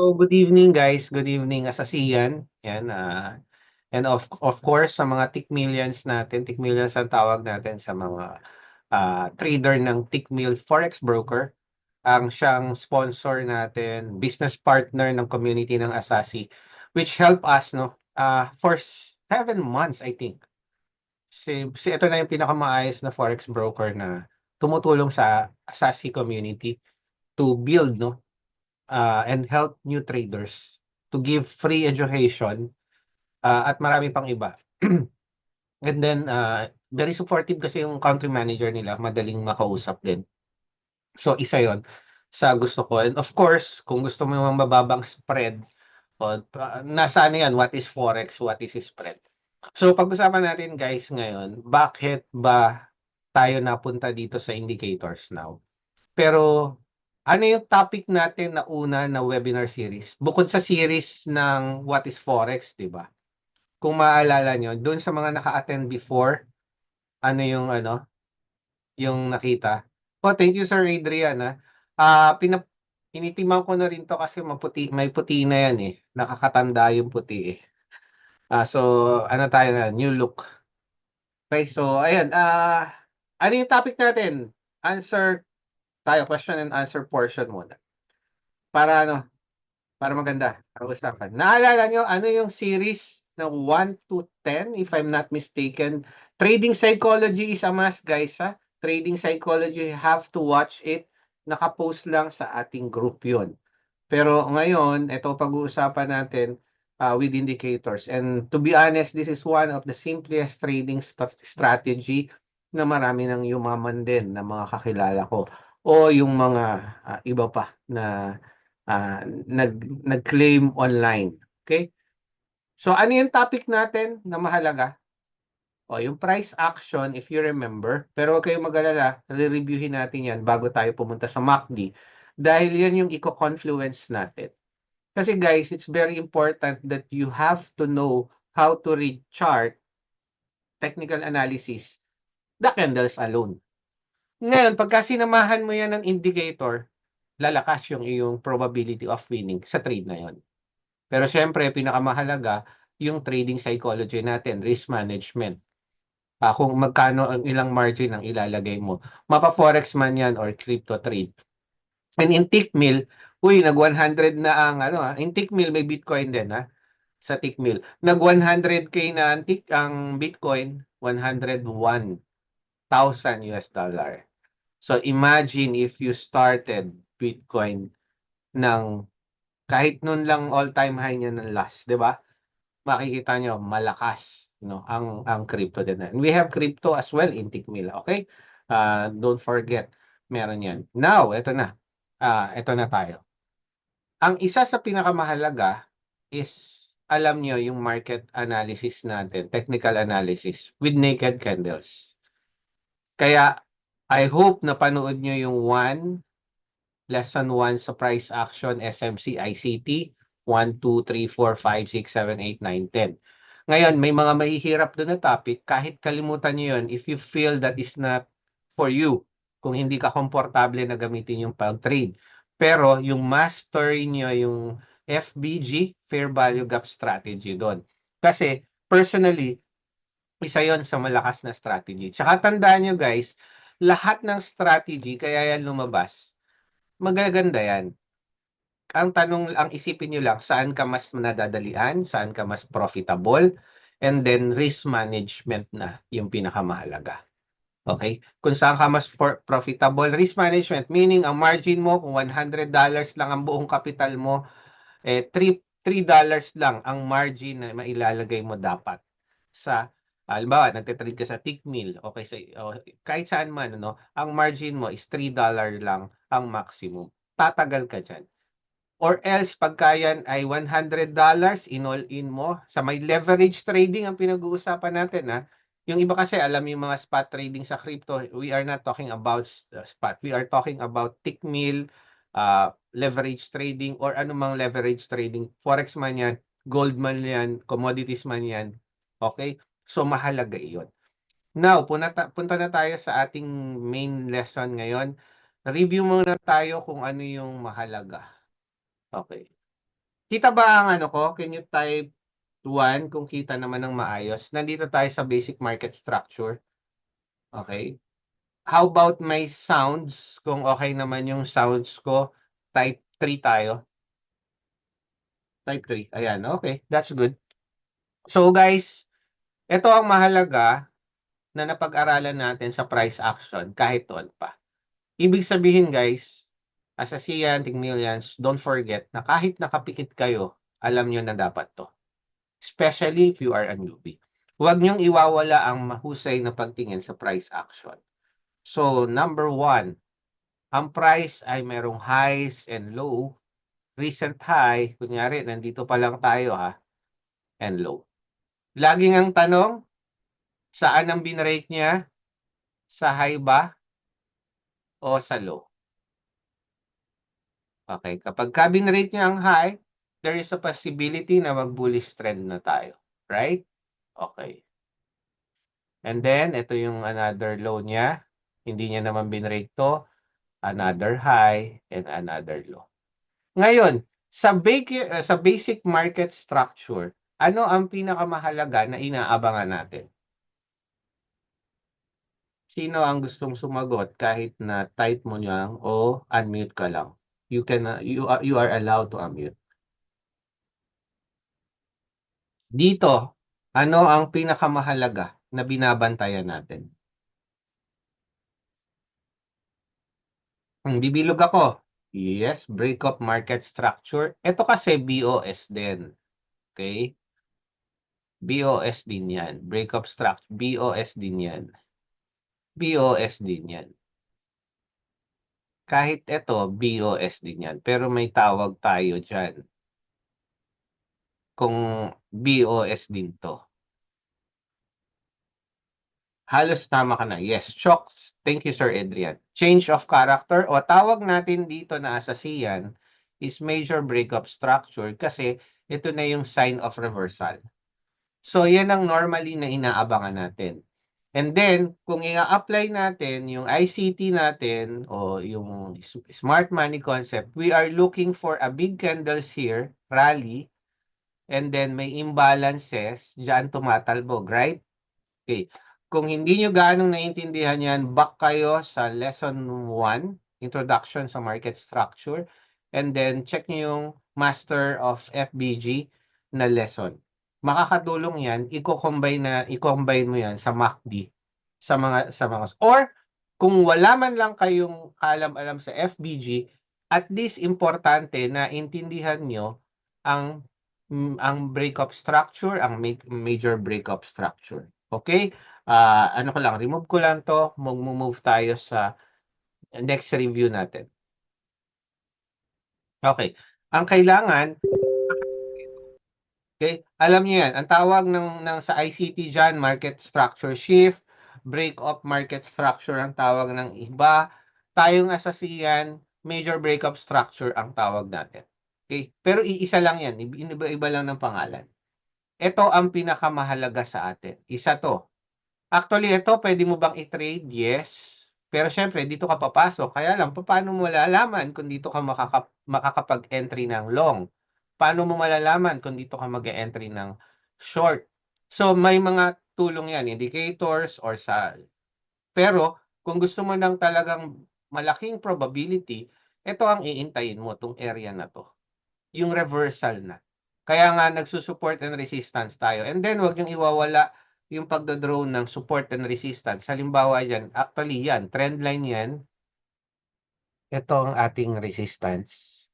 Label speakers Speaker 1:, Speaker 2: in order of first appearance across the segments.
Speaker 1: So, good evening guys. Good evening Asasiyan. Yan, and of course sa mga Tick Millions natin, Tick Millions ang tawag natin sa mga trader ng Tickmill Forex Broker. Ang siyang sponsor natin, business partner ng community ng Asasi, which help us no for 7 months I think. Si ito na yung pinakamaayos na forex broker na tumutulong sa Asasi community to build no and help new traders to give free education at marami pang iba. And then, very supportive kasi yung country manager nila, madaling makausap din. So, isa yon sa gusto ko. And of course, kung gusto mo yung mababang spread, nasa ano yan, what is Forex, what is spread. So, pag-usapan natin guys ngayon, bakit ba tayo napunta dito sa indicators now? Pero ano yung topic natin na una na webinar series? Bukod sa series ng What is Forex, 'di ba? Kung maalala nyo, doon sa mga naka-attend before, yung nakita. Oh, thank you Sir Adrian ah. Initiman ko na rin to kasi may puti na yan eh. Nakakatanda yung puti eh. So ano tayo na, new look. Okay, so ayan, ano yung topic natin? Answer tayo, question and answer portion muna. Para ano, para maganda ang usapan. Naalala nyo, ano yung series ng 1 to 10, if I'm not mistaken? Trading Psychology is a must, guys, ha? Trading Psychology, you have to watch it. Nakapost lang sa ating group yun. Pero ngayon, ito pag-uusapan natin with indicators. And to be honest, this is one of the simplest trading strategy na marami nang yumaman din na mga kakilala ko. O yung mga iba pa na nag-claim online. Okay? So ano yung topic natin na mahalaga? O yung price action, if you remember. Pero huwag kayong mag-alala, re-reviewin natin yan bago tayo pumunta sa MACD. Dahil yan yung eco-confluence natin. Kasi guys, it's very important that you have to know how to read chart, technical analysis, the candles alone. Ngayon, pagka sinamahan mo yan ng indicator, lalakas yung iyong probability of winning sa trade na yon. Pero syempre, pinakamahalaga, yung trading psychology natin, risk management. Kung magkano ang ilang margin ang ilalagay mo. Mapa-forex man yan or crypto trade. And in Tickmill, nag 100 na ang in Tickmill may Bitcoin din sa Tickmill. Nag 100k na ang Bitcoin, 101,000 US dollar. So imagine if you started Bitcoin ng kahit nun lang all-time high niya ng last, 'di ba? Makikita nyo malakas no ang crypto din. And we have crypto as well in Tickmill, okay? Don't forget, meron 'yan. Now, ito na tayo. Ang isa sa pinakamahalaga is alam nyo yung market analysis natin, technical analysis with naked candles. Kaya I hope na panood nyo yung lesson 1 sa price action SMC ICT 1, 2, 3, 4, 5, 6, 7, 8, 9, 10. Ngayon, may mga mahihirap doon na topic. Kahit kalimutan nyo yun, if you feel that is not for you, kung hindi ka komportable na gamitin yung pag-trade. Pero yung mastery nyo, yung FBG, Fair Value Gap Strategy doon. Kasi, personally, isa yon sa malakas na strategy. Tsaka tandaan nyo guys, lahat ng strategy, kaya yan lumabas, magaganda yan. Ang tanong, ang isipin nyo lang, saan ka mas nadadalian, saan ka mas profitable, and then risk management na yung pinakamahalaga. Okay? Kung saan ka mas profitable, risk management, meaning ang margin mo, kung $100 lang ang buong kapital mo, $3 lang ang margin na mailalagay mo dapat sa halimbawa, nagte-trade ka sa Tickmill, okay, kahit saan man, ang margin mo is $3 lang ang maximum. Tatagal ka dyan. Or else, pagka yan ay $100, in-all-in mo, sa may leverage trading ang pinag-uusapan natin, Yung iba kasi, alam yung mga spot trading sa crypto, we are not talking about spot. We are talking about Tickmill, leverage trading, or anumang leverage trading. Forex man yan, gold man yan, commodities man yan. Okay? So, mahalaga iyon. Now, punta na tayo sa ating main lesson ngayon. Review muna tayo kung ano yung mahalaga. Okay. Kita ba ang ano ko? Can you type 1 kung kita naman ng maayos? Nandito tayo sa basic market structure. Okay. How about my sounds? Kung okay naman yung sounds ko, type 3 tayo. Type 3. Ayan, okay. That's good. So guys, ito ang mahalaga na napag-aralan natin sa price action kahit doon pa. Ibig sabihin guys, as a Sian, Tigmillions, don't forget na kahit nakapikit kayo, alam nyo na dapat to. Especially if you are a newbie. Huwag niyong iwawala ang mahusay na pagtingin sa price action. So, number 1, ang price ay merong highs and low. Recent high, kunyari, nandito pa lang tayo ha, and low. Laging ang tanong, saan ang binrate niya? Sa high ba o sa low? Okay, kapag binrate niya ang high, there is a possibility na mag-bullish trend na tayo. Right? Okay. And then, ito yung another low niya. Hindi niya naman binrate to. Another high and another low. Ngayon, sa basic market structure, ano ang pinakamahalaga na inaabangan natin? Sino ang gustong sumagot kahit na type mo lang o unmute ka lang? You are allowed to unmute. Dito, ano ang pinakamahalaga na binabantayan natin? Bibilog ako. Yes, break of market structure. Ito kasi BOS din. Okay? BOS din yan. Break of structure. BOS din yan. BOS din yan. Kahit ito, BOS din yan. Pero may tawag tayo dyan. Kung BOS din to. Halos tama ka na. Yes, shocks. Thank you, Sir Adrian. Change of character o tawag natin dito na asasiyan is major breakup structure kasi ito na yung sign of reversal. So, yan ang normally na inaabangan natin. And then, kung i-apply natin yung ICT natin o yung smart money concept, we are looking for a big candles here, rally, and then may imbalances, dyan tumatalbog, right? Okay. Kung hindi nyo ganong naiintindihan yan, back kayo sa lesson 1, Introduction sa Market Structure, and then check nyo yung Master of FBG na lesson. Makakatulong yan, i-combine mo yan sa MACD, sa mga, or kung wala man lang kayong alam-alam sa FBG, at least importante na intindihan nyo ang breakup structure, ang major breakup structure. Okay? Ano ko lang, remove ko lang to, mag-move tayo sa next review natin. Okay. Ang kailangan, okay, alam niyo yan, ang tawag ng sa ICT dyan, market structure shift, break of market structure ang tawag ng iba, tayong asasiyan, major breakup structure ang tawag natin. Okay? Pero iisa lang yan, iba-iba lang ng pangalan. Ito ang pinakamahalaga sa atin. Isa to. Actually, ito, pwede mo bang i-trade? Yes. Pero syempre, dito ka papasok. Kaya lang, paano mo malalaman kung dito ka makakapag-entry ng long? Paano mo malalaman kung dito ka mag-entry ng short? So, may mga tulong yan, indicators or sa... Pero, kung gusto mo ng talagang malaking probability, ito ang iintayin mo, itong area na to. Yung reversal na. Kaya nga, nagsusupport and resistance tayo. And then, wag niyong iwawala yung pagdodraw ng support and resistance. Halimbawa yan, actually yan, trend line yan. Ito ang ating resistance.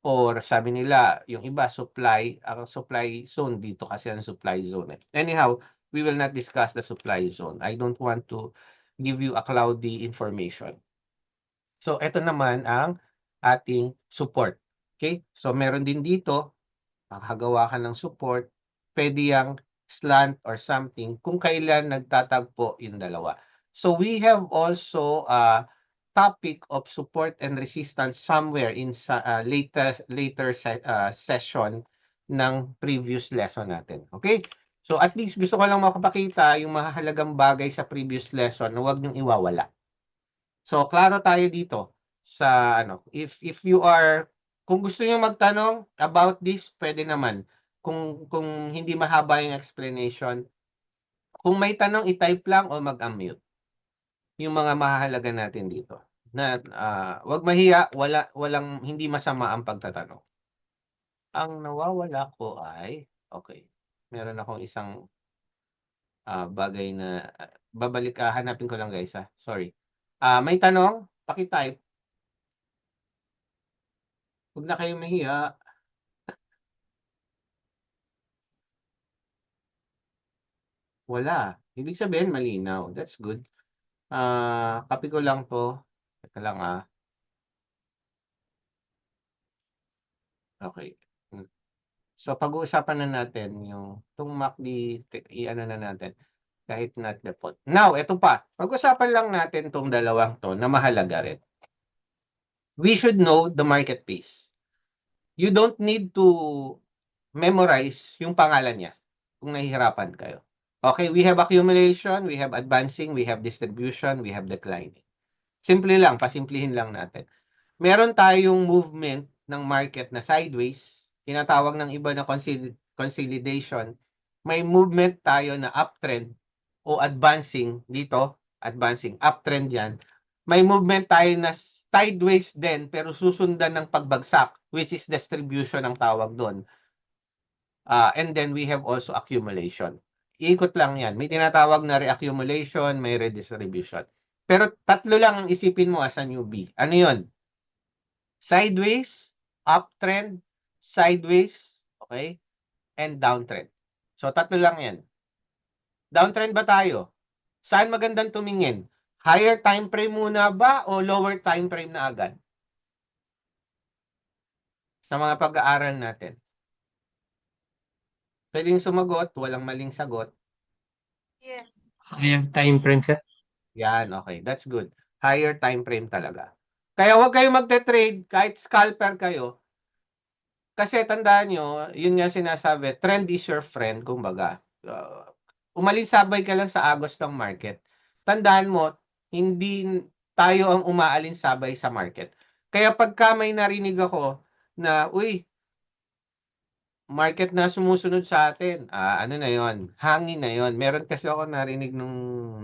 Speaker 1: Or sabi nila, yung iba, ang supply zone dito kasi ang supply zone. Anyhow, we will not discuss the supply zone. I don't want to give you a cloudy information. So, ito naman ang ating support. Okay? So, meron din dito, makakagawa ka ng support, pwede yang slant or something kung kailan nagtatagpo yung dalawa. So we have also a topic of support and resistance somewhere in later session ng previous lesson natin. Okay? So at least gusto ko lang makapakita yung mahalagang bagay sa previous lesson na huwag niyong iwawala. So klaro tayo dito sa ano, if you are Kung gusto niyo magtanong about this, pwede naman. Kung hindi mahaba yung explanation, kung may tanong, i-type lang o mag-unmute. Yung mga mahahalaga natin dito. Na wag mahiya, walang hindi masama ang pagtatanong. Ang nawawala ko ay okay. Meron akong isang bagay na babalik hanapin ko lang guys Sorry. May tanong, paki-type. Huwag na kayong mahiya. Wala. Ibig sabihin malinaw. That's good. Copy ko lang 'to. Teka lang Okay. Hmm. So pag-uusapan na natin yung 'tong MACD i-ano na natin kahit not default. Now, eto pa. Pag-usapan lang natin 'tong dalawang 'to na mahalaga rin. We should know the market pace. You don't need to memorize yung pangalan niya kung nahihirapan kayo. Okay, we have accumulation, we have advancing, we have distribution, we have declining. Simple lang, pasimplihin lang natin. Meron tayong movement ng market na sideways, tinatawag ng iba na consolidation. May movement tayo na uptrend o advancing dito, advancing, uptrend yan. May movement tayo na sideways din pero susundan ng pagbagsak, which is distribution ang tawag doon. And then we have also accumulation. Ikot lang yan. May tinatawag na reaccumulation, may redistribution. Pero tatlo lang ang isipin mo as a newbie. Ano yun? Sideways, uptrend, sideways, okay? And downtrend. So tatlo lang yan. Downtrend ba tayo? Saan magandang tumingin? Higher time frame muna ba o lower time frame na agad? Sa mga pag-aaral natin. Pwedeng sumagot, walang maling sagot.
Speaker 2: Yes. Higher time frame, sir.
Speaker 1: Yan, okay. That's good. Higher time frame talaga. Kaya huwag kayong magte-trade kahit scalper kayo. Kasi tandaan nyo, yun nga sinasabi, trend is your friend, kumbaga. Umalinsabay ka lang sa agos ng market. Tandaan mo, hindi tayo ang umaalin-sabay sa market. Kaya pagka may narinig ako na, uy, market na sumusunod sa atin. Ano na yon? Hangin na yon. Meron kasi ako narinig nung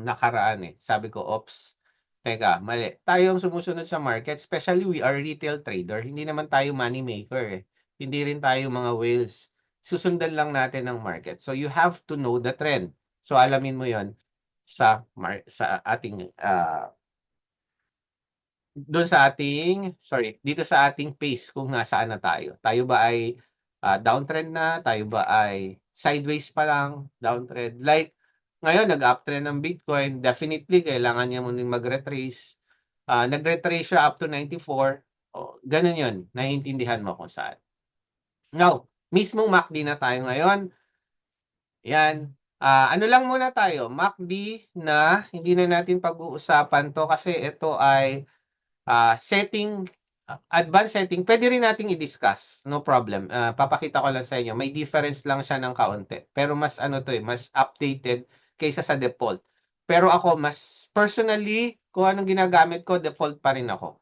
Speaker 1: nakaraan Sabi ko, ops, teka, mali. Tayo ang sumusunod sa market, especially we are retail trader. Hindi naman tayo money maker Hindi rin tayo mga whales. Susundan lang natin ang market. So you have to know the trend. So alamin mo yon sa ating dito sa ating pace kung nasaan na tayo. Tayo ba ay downtrend na? Tayo ba ay sideways pa lang? Downtrend? Like, ngayon, nag-uptrend ng Bitcoin. Definitely, kailangan niya muna mag-retrace. Nag-retrace siya up to 94. Ganun yun. Naiintindihan mo kung saan. Now, mismong MACD na tayo ngayon. Yan. Ano lang muna tayo, MACD na hindi na natin pag-uusapan to kasi ito ay setting, advanced setting, pwede rin nating i-discuss. No problem. Papakita ko lang sa inyo. May difference lang siya ng kaunti. Pero mas mas updated kaysa sa default. Pero ako, mas personally, kung anong ginagamit ko, default pa rin ako.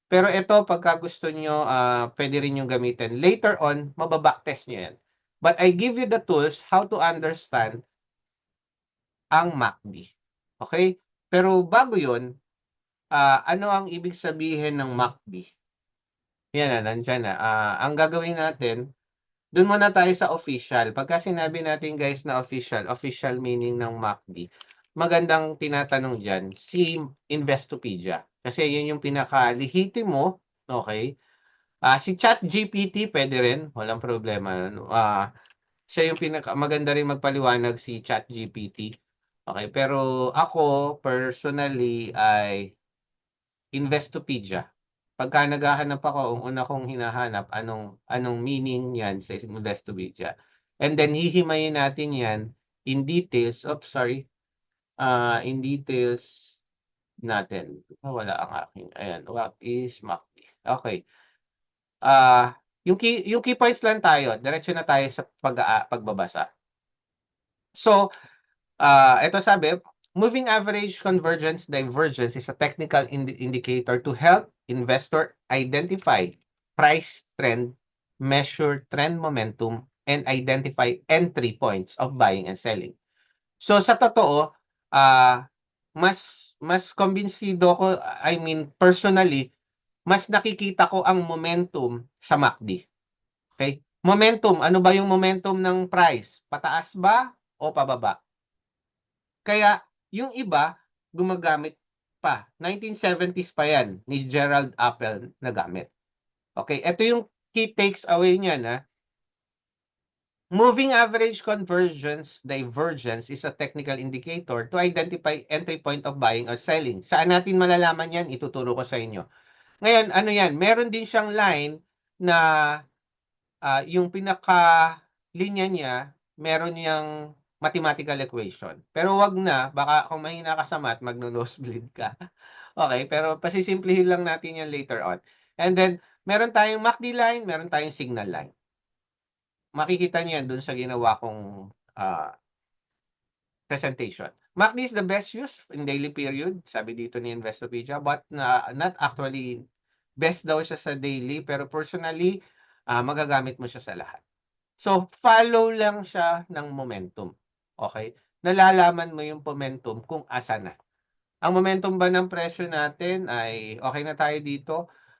Speaker 1: Pero ito, pagka gusto nyo, pwede rin yung gamitin. Later on, mababacktest nyo yan. But I give you the tools how to understand ang MACD. Okay? Pero bago yun, ano ang ibig sabihin ng MACD? Yan nandyan na. Ang gagawin natin, dun muna tayo sa official. Pagka sinabi natin guys na official, official meaning ng MACD, magandang tinatanong dyan, si Investopedia. Kasi yun yung pinakalihiti mo, okay? Si ChatGPT pwede rin, walang problema. Siya yung maganda rin magpaliwanag si ChatGPT. Okay, pero ako personally ay Investopedia. Pagka naghahanap ako, ang una kong hinahanap, anong meaning yan sa Investopedia. And then, hihimayin natin yan in details. Sorry. In details natin. Wala ang aking. Ayan. What is MACD? Okay. Yung key points lang tayo. Diretso na tayo sa pagbabasa. So, ito sabi, moving average convergence divergence is a technical indicator to help investor identify price trend, measure trend momentum, and identify entry points of buying and selling. So sa totoo, mas kumbinsido ko, I mean personally, mas nakikita ko ang momentum sa MACD. Okay? Momentum, ano ba yung momentum ng price? Pataas ba o pababa? Kaya yung iba gumagamit pa. 1970s pa yan ni Gerald Appel na gamit. Okay, ito yung key takes away niyan. Moving average convergence divergence is a technical indicator to identify entry point of buying or selling. Saan natin malalaman yan? Ituturo ko sa inyo. Ngayon, ano yan? Meron din siyang line na yung pinaka-linya niya, meron niyang mathematical equation. Pero wag na, baka kung mahina ka sa math, magno-nosebleed ka. Okay, pero pasisimplihin lang natin yan later on. And then, meron tayong MACD line, meron tayong signal line. Makikita niyo yan dun sa ginawa kong presentation. MACD is the best use in daily period, sabi dito ni Investopedia, but not actually best daw siya sa daily, pero personally, magagamit mo siya sa lahat. So, follow lang siya ng momentum. Okay? Nalalaman mo yung momentum kung asa na. Ang momentum ba ng presyo natin ay okay na tayo dito?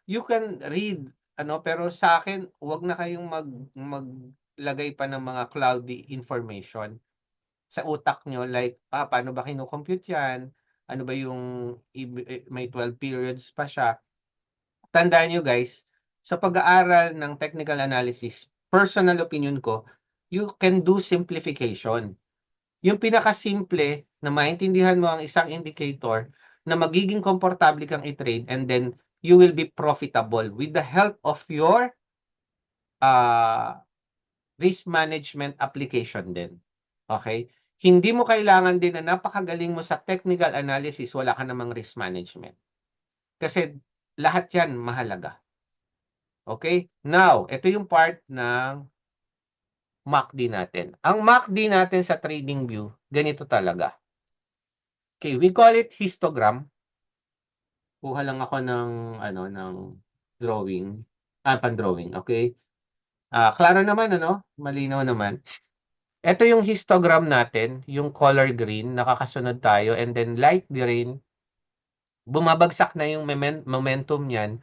Speaker 1: You can read, pero sa akin, wag na kayong maglagay pa ng mga cloudy information sa utak nyo, like, paano ba kino-compute yan? Ano ba yung, may 12 periods pa siya? Tandaan nyo guys, sa pag-aaral ng technical analysis, personal opinion ko, you can do simplification. Yung pinakasimple na maintindihan mo ang isang indicator na magiging komportable kang i-trade and then you will be profitable with the help of your risk management application din. Okay? Hindi mo kailangan din na napakagaling mo sa technical analysis, wala ka namang risk management. Kasi lahat yan mahalaga. Okay? Now, ito yung part ng MACD natin. Ang MACD natin sa trading view, ganito talaga. Okay, we call it histogram. Kuha lang ako ng ng drawing, pan-drawing, okay? Klaro naman malinaw naman. Ito yung histogram natin, yung color green, nakakasunod tayo, and then light green, bumabagsak na yung momentum niyan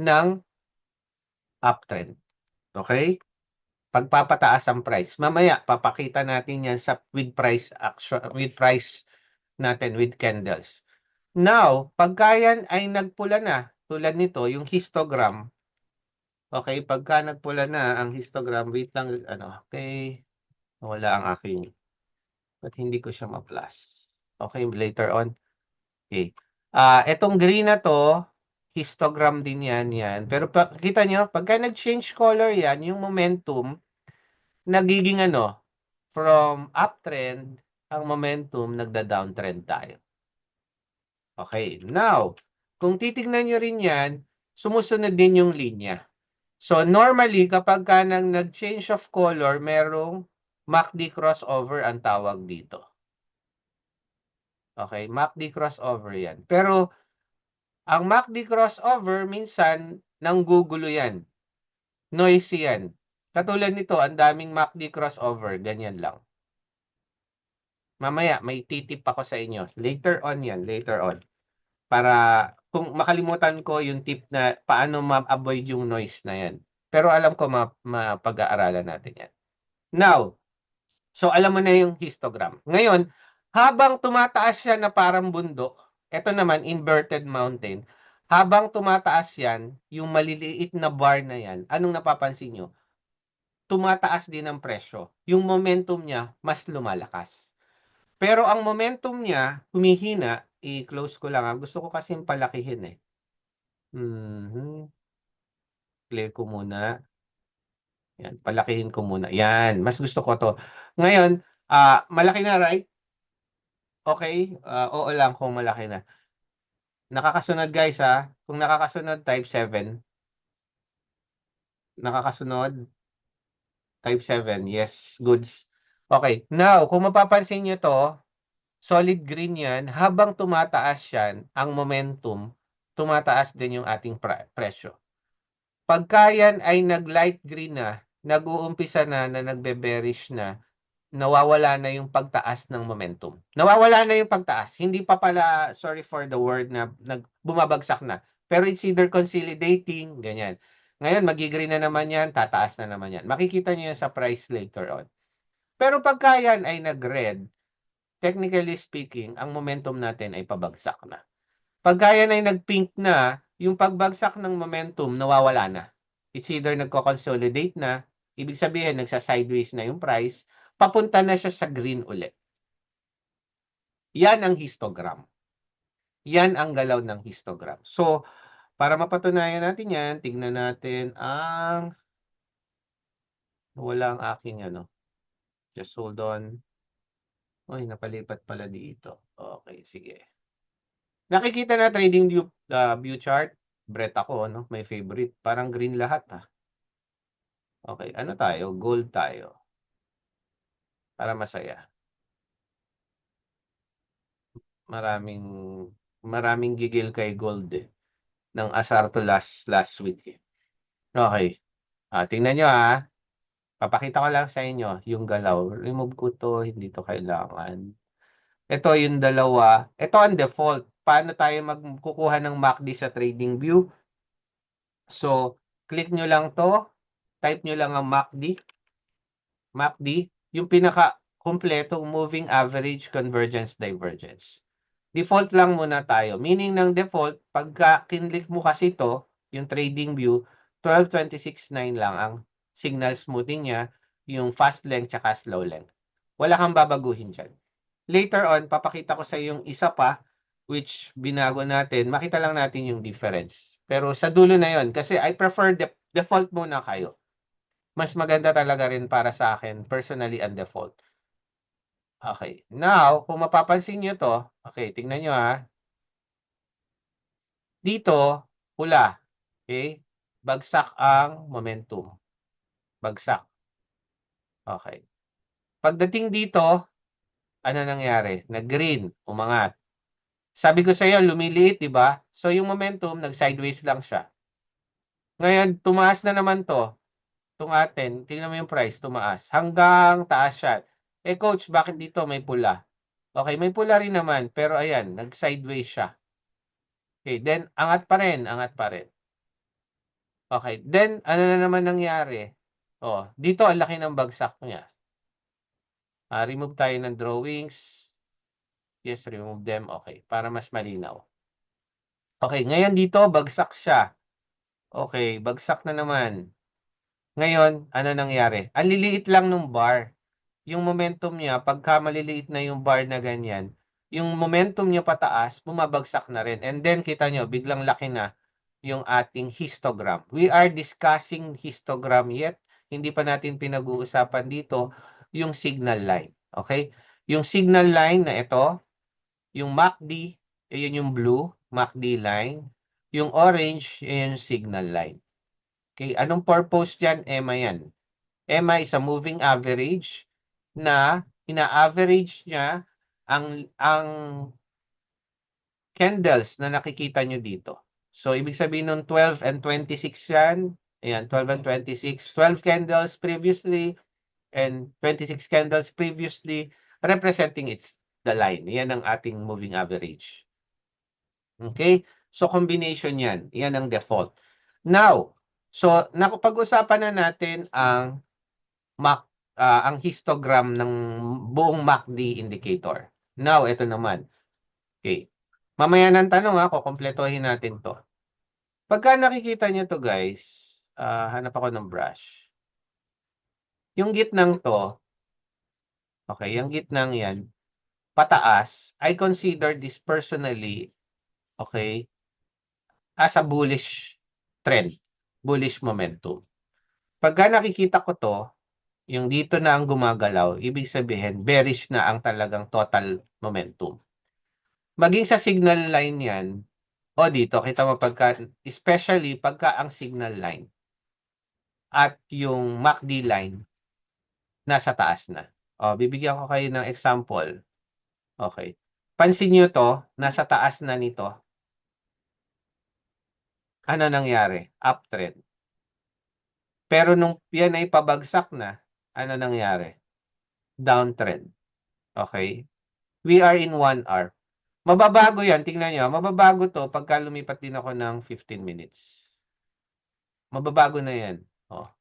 Speaker 1: ng uptrend. Okay? Pagpapataas ang price. Mamaya papakita natin 'yan sa with price action, with price natin with candles. Now, pagka yan ay nagpula na, tulad nito, yung histogram. Okay, pagka nagpula na ang histogram, wait lang, okay, wala ang aking, but hindi ko siya ma-plus. Okay, later on. Okay. Etong green na to, histogram din yan. Pero kita nyo, pagka nag-change color yan, yung momentum, nagiging from uptrend, ang momentum, nagda-downtrend tayo. Okay, now, kung titignan nyo rin yan, sumusunod din yung linya. So, normally, kapag ka nang nag-change of color, merong MACD crossover ang tawag dito. Okay, MACD crossover yan. Pero, ang MACD crossover, minsan, nanggugulo yan. Noisy yan. Katulad nito, ang daming MACD crossover. Ganyan lang. Mamaya, may titip ako sa inyo. Later on yan, later on. Para, kung makalimutan ko yung tip na paano ma-avoid yung noise na yan. Pero alam ko, mapag-aaralan natin yan. Now, so alam mo na yung histogram. Ngayon, habang tumataas siya na parang bundok, ito naman, inverted mountain, habang tumataas yan, yung maliliit na bar na yan, anong napapansin nyo? Tumataas din ang presyo. Yung momentum niya, mas lumalakas. Pero ang momentum niya, humihina, i-close ko lang. Gusto ko kasing palakihin eh. Clear ko muna. Yan, palakihin ko muna. Yan, mas gusto ko to. Ngayon, malaki na, right? Okay, oo lang kung malaki na. Nakakasunod guys Kung nakakasunod, type 7. Nakakasunod, type 7. Yes, goods. Okay, now, kung mapapansin nyo to, solid green yan, habang tumataas yan, ang momentum, tumataas din yung ating presyo. Pagka yan ay nag-light green na, nag-uumpisa na nagbe-bearish na, nawawala na yung pagtaas ng momentum. Nawawala na yung pagtaas. Hindi pa pala, sorry for the word, na bumabagsak na. Pero it's either consolidating, ganyan. Ngayon, magigreen na naman yan, tataas na naman yan. Makikita nyo yan sa price later on. Pero pagka yan ay nag-red, technically speaking, ang momentum natin ay pabagsak na. Pagka yan ay nag-pink na, yung pagbagsak ng momentum nawawala na. It's either nagko-consolidate na, ibig sabihin nagsa-sideways na yung price, papunta na siya sa green ulit. Yan ang histogram. Yan ang galaw ng histogram. So, para mapatunayan natin yan, tignan natin ang wala ang aking ano. Just hold on. Uy, napalipat pala dito. Okay, sige. Nakikita na trading view chart. Brett ako, no? My favorite. Parang green lahat, ha? Okay, ano tayo? Gold tayo. Para masaya. Maraming gigil kay gold, eh. Ng asar to last week, eh. Okay. Tingnan nyo, ha? Papakita ko lang sa inyo yung galaw. Remove ko to, hindi to kailangan. Ito yung dalawa. Ito ang default. Paano tayo magkukuha ng MACD sa trading view? So, click nyo lang to. Type nyo lang ang MACD. MACD, yung pinaka-kompletong moving average convergence divergence. Default lang muna tayo. Meaning ng default, pagka kinlik mo kasi to, yung trading view, 12.26.9 lang ang signal smoothing niya, yung fast length tsaka slow length. Wala kang babaguhin dyan. Later on, papakita ko sa yung isa pa, which binago natin, makita lang natin yung difference. Pero sa dulo na yon, kasi I prefer default muna kayo. Mas maganda talaga rin para sa akin, personally, ang default. Okay. Now, kung mapapansin nyo to, okay, tingnan nyo, ha. Dito, pula. Okay? Bagsak ang momentum. Bagsak. Okay. Pagdating dito, ano nangyari? Nag-green, umangat. Sabi ko sa iyo, lumiliit, di ba? So, yung momentum, nag-sideways lang siya. Ngayon, tumaas na naman to. Itong atin, tingnan mo yung price, tumaas. Hanggang taas siya. Eh, coach, bakit dito may pula? Okay, may pula rin naman, pero ayan, nag-sideways siya. Okay, then, angat pa rin, angat pa rin. Okay, then, ano na naman nangyari? Oh, dito, ang laki ng bagsak niya. Remove tayo ng drawings. Yes, remove them. Okay, para mas malinaw. Okay, ngayon dito, bagsak siya. Okay, bagsak na naman. Ngayon, ano nangyari? Ang liliit lang ng bar. Yung momentum niya, pagka maliliit na yung bar na ganyan, yung momentum niya pataas, bumabagsak na rin. And then, kita nyo, biglang laki na yung ating histogram. We are discussing histogram yet. Hindi pa natin pinag-uusapan dito yung signal line. Okay? Yung signal line na ito, yung MACD, yun yung blue, MACD line. Yung orange, yun yung signal line. Okay? Anong purpose dyan? EMA yan. EMA is a moving average na ina-average niya ang candles na nakikita nyo dito. So, ibig sabihin ng 12 and 26 yan. Ayan, 12 and 26. 12 candles previously and 26 candles previously representing the line. Yan ang ating moving average. Okay? So, combination yan. Yan ang default. Now, so, pag-usapan na natin ang ang histogram ng buong MACD indicator. Now, ito naman. Okay. Mamaya ng tanong, kukumpletuhin natin to. Pagka nakikita nyo to, guys, hanap ako ng brush. Yung gitnang to, okay, yung gitnang yan, pataas, I consider this personally, okay, as a bullish trend, bullish momentum. Pagka nakikita ko to, yung dito na ang gumagalaw, ibig sabihin, bearish na ang talagang total momentum. Maging sa signal line yan, o dito, kita mo especially pagka ang signal line at yung MACD line nasa taas na. O, bibigyan ko kayo ng example. Okay. Pansin nyo to, nasa taas na nito. Ano nangyari? Uptrend. Pero nung yan ay pabagsak na, ano nangyari? Downtrend. Okay? We are in 1 hour. Mababago yan, tingnan nyo. Mababago to pagka lumipat din ako ng 15 minutes. Mababago na yan. Oh.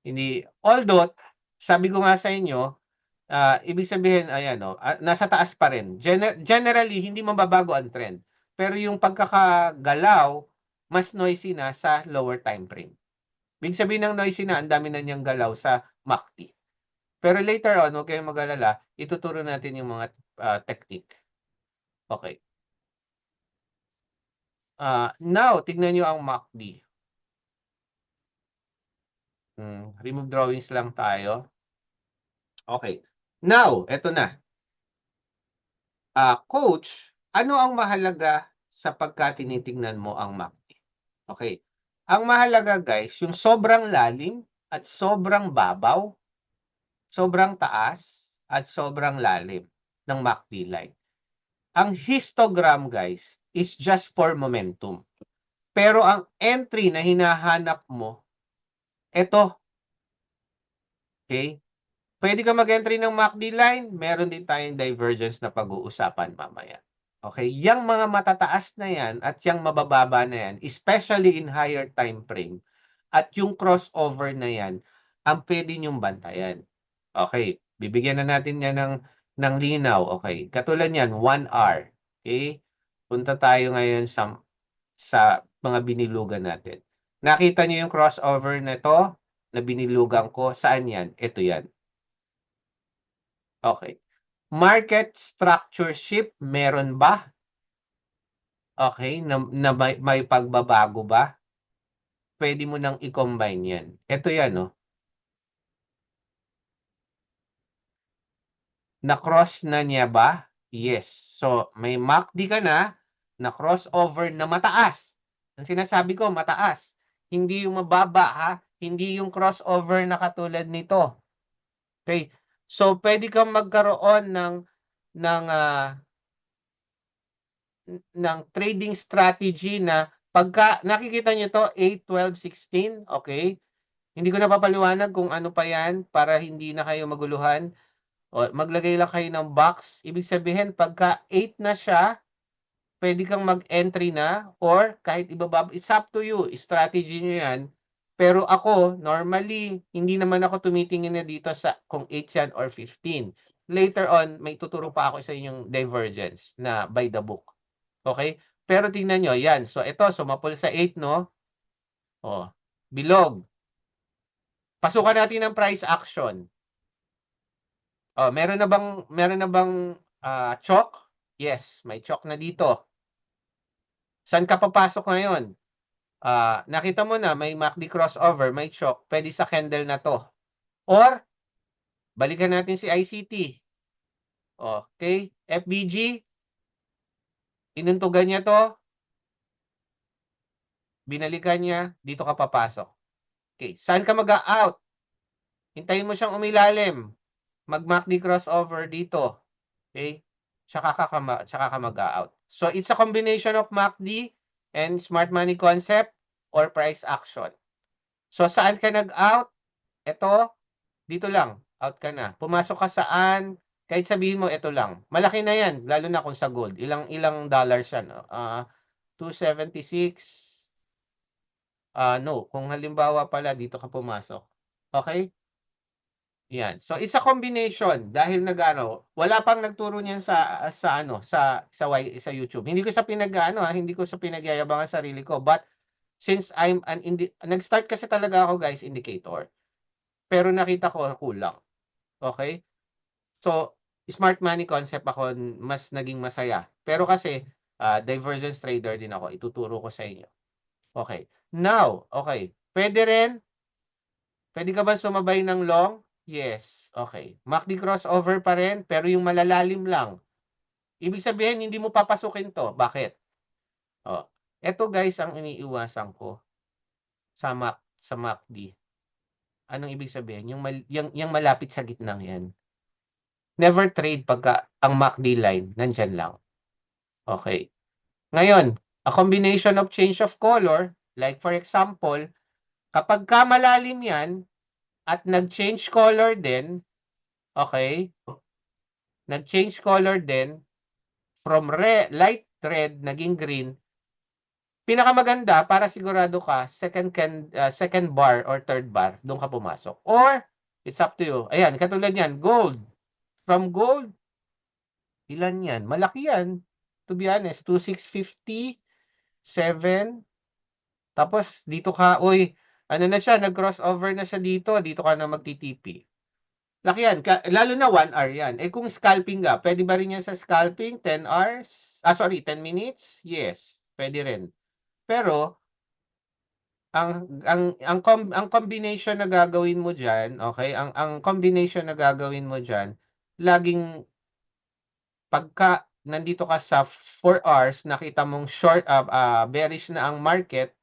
Speaker 1: Hindi, although, sabi ko nga sa inyo, ibig sabihin, ayan, nasa taas pa rin. Generally, hindi mababago ang trend. Pero yung pagkakagalaw, mas noisy na sa lower time frame. Ibig sabihin ng noisy na, ang dami na niyang galaw sa MACD. Pero later on, huwag kayong mag-alala, ituturo natin yung mga technique. Okay. Now, tignan nyo ang MACD. Remove drawings lang tayo. Okay. Now, eto na. Coach, ano ang mahalaga sa pagka tinitingnan mo ang MACD? Okay. Ang mahalaga guys, yung sobrang lalim at sobrang babaw, sobrang taas at sobrang lalim ng MACD line. Ang histogram guys is just for momentum. Pero ang entry na hinahanap mo, ito. Okay? Pwede ka mag-entry ng MACD line, meron din tayong divergence na pag-uusapan mamaya. Okay? Yang mga matataas na yan at yang mabababa na yan, especially in higher time frame, at yung crossover na yan, ang pwede nyong bantayan. Okay? Bibigyan na natin yan ng linaw. Okay? Katulad yan, 1 hour. Okay? Punta tayo ngayon sa mga binilugan natin. Nakita nyo yung crossover na to na binilugan ko. Saan yan? Ito yan. Okay. Market structure shift, meron ba? Okay, na may pagbabago ba? Pwede mo nang i-combine yan. Ito yan, no? Na-cross na niya ba? Yes. So, may MACD ka na crossover na mataas. Ang sinasabi ko, mataas. Hindi yung mababa, ha? Hindi yung crossover na katulad nito. Okay? So, pwede kang magkaroon ng trading strategy na pagka nakikita nyo to 8, 12, 16, okay? Hindi ko napapaliwanag kung ano pa yan para hindi na kayo maguluhan. O, maglagay lang kayo ng box. Ibig sabihin, pagka 8 na siya, pwede kang mag-entry na or kahit ibababa. It's up to you. Strategy nyo yan. Pero ako, normally, hindi naman ako tumitingin na dito sa kung 8 yan or 15. Later on, may tuturo pa ako sa inyong divergence na by the book. Okay? Pero tingnan nyo, yan. So, ito, sumapol sa 8, no? O, bilog. Pasukan natin ng price action. O, meron na bang chalk? Yes, may chalk na dito. Saan ka papasok ngayon? Nakita mo na, may MACD crossover, may chalk. Pwede sa candle na to. Or, balikan natin si ICT. Okay? FBG, inuntugan niya to. Binalikan niya, dito ka papasok. Okay, saan ka mag-out? Hintayin mo siyang umilalim. Mag-MACD crossover dito. Okay? Tsaka ka mag-out. So, it's a combination of MACD and smart money concept or price action. So, saan ka nag-out? Ito, dito lang. Out ka na. Pumasok ka saan? Kahit sabihin mo, ito lang. Malaki na yan, lalo na kung sa gold. Ilang dollars yan. 276. No, kung halimbawa pala, dito ka pumasok. Okay? Yan. So it's a combination dahil wala pang nagturo niyan sa YouTube. Hindi ko sa hindi ko sa pinagyayabangan sarili ko, but since nag-start kasi talaga ako guys indicator. Pero nakita ko kulang. Okay? So smart money concept ako mas naging masaya. Pero kasi divergence trader din ako, ituturo ko sa inyo. Okay. Now, okay. Pwede ka ba sumabay ng long? Yes. Okay. MACD crossover pa rin, pero yung malalalim lang. Ibig sabihin, hindi mo papasukin to. Bakit? Ito guys, ang iniiwasan ko sa MACD. Anong ibig sabihin? Yung malapit sa gitnang yan. Never trade pagka ang MACD line, nandyan lang. Okay. Ngayon, a combination of change of color, like for example, Kapag ka malalim yan at nag-change color din, okay? Nag-change color din from light red naging green. Pinakamaganda para sigurado ka, second bar or third bar, doon ka pumasok. Or, it's up to you. Ayan, katulad yan, gold. From gold, ilan yan? Malaki yan. To be honest, 2,650, 7. Tapos, dito ka, uy, ano na siya, nag-crossover na siya dito. Dito ka na magtitipi. Laki yan. Lalo na 1 hour yan. Eh kung scalping ka, pwede ba rin yan sa scalping? 10 hours? 10 minutes? Yes, pwede rin. Pero, ang combination na gagawin mo diyan, okay? Ang combination na gagawin mo diyan, laging pagka nandito ka sa 4 hours, nakita mong bearish na ang market,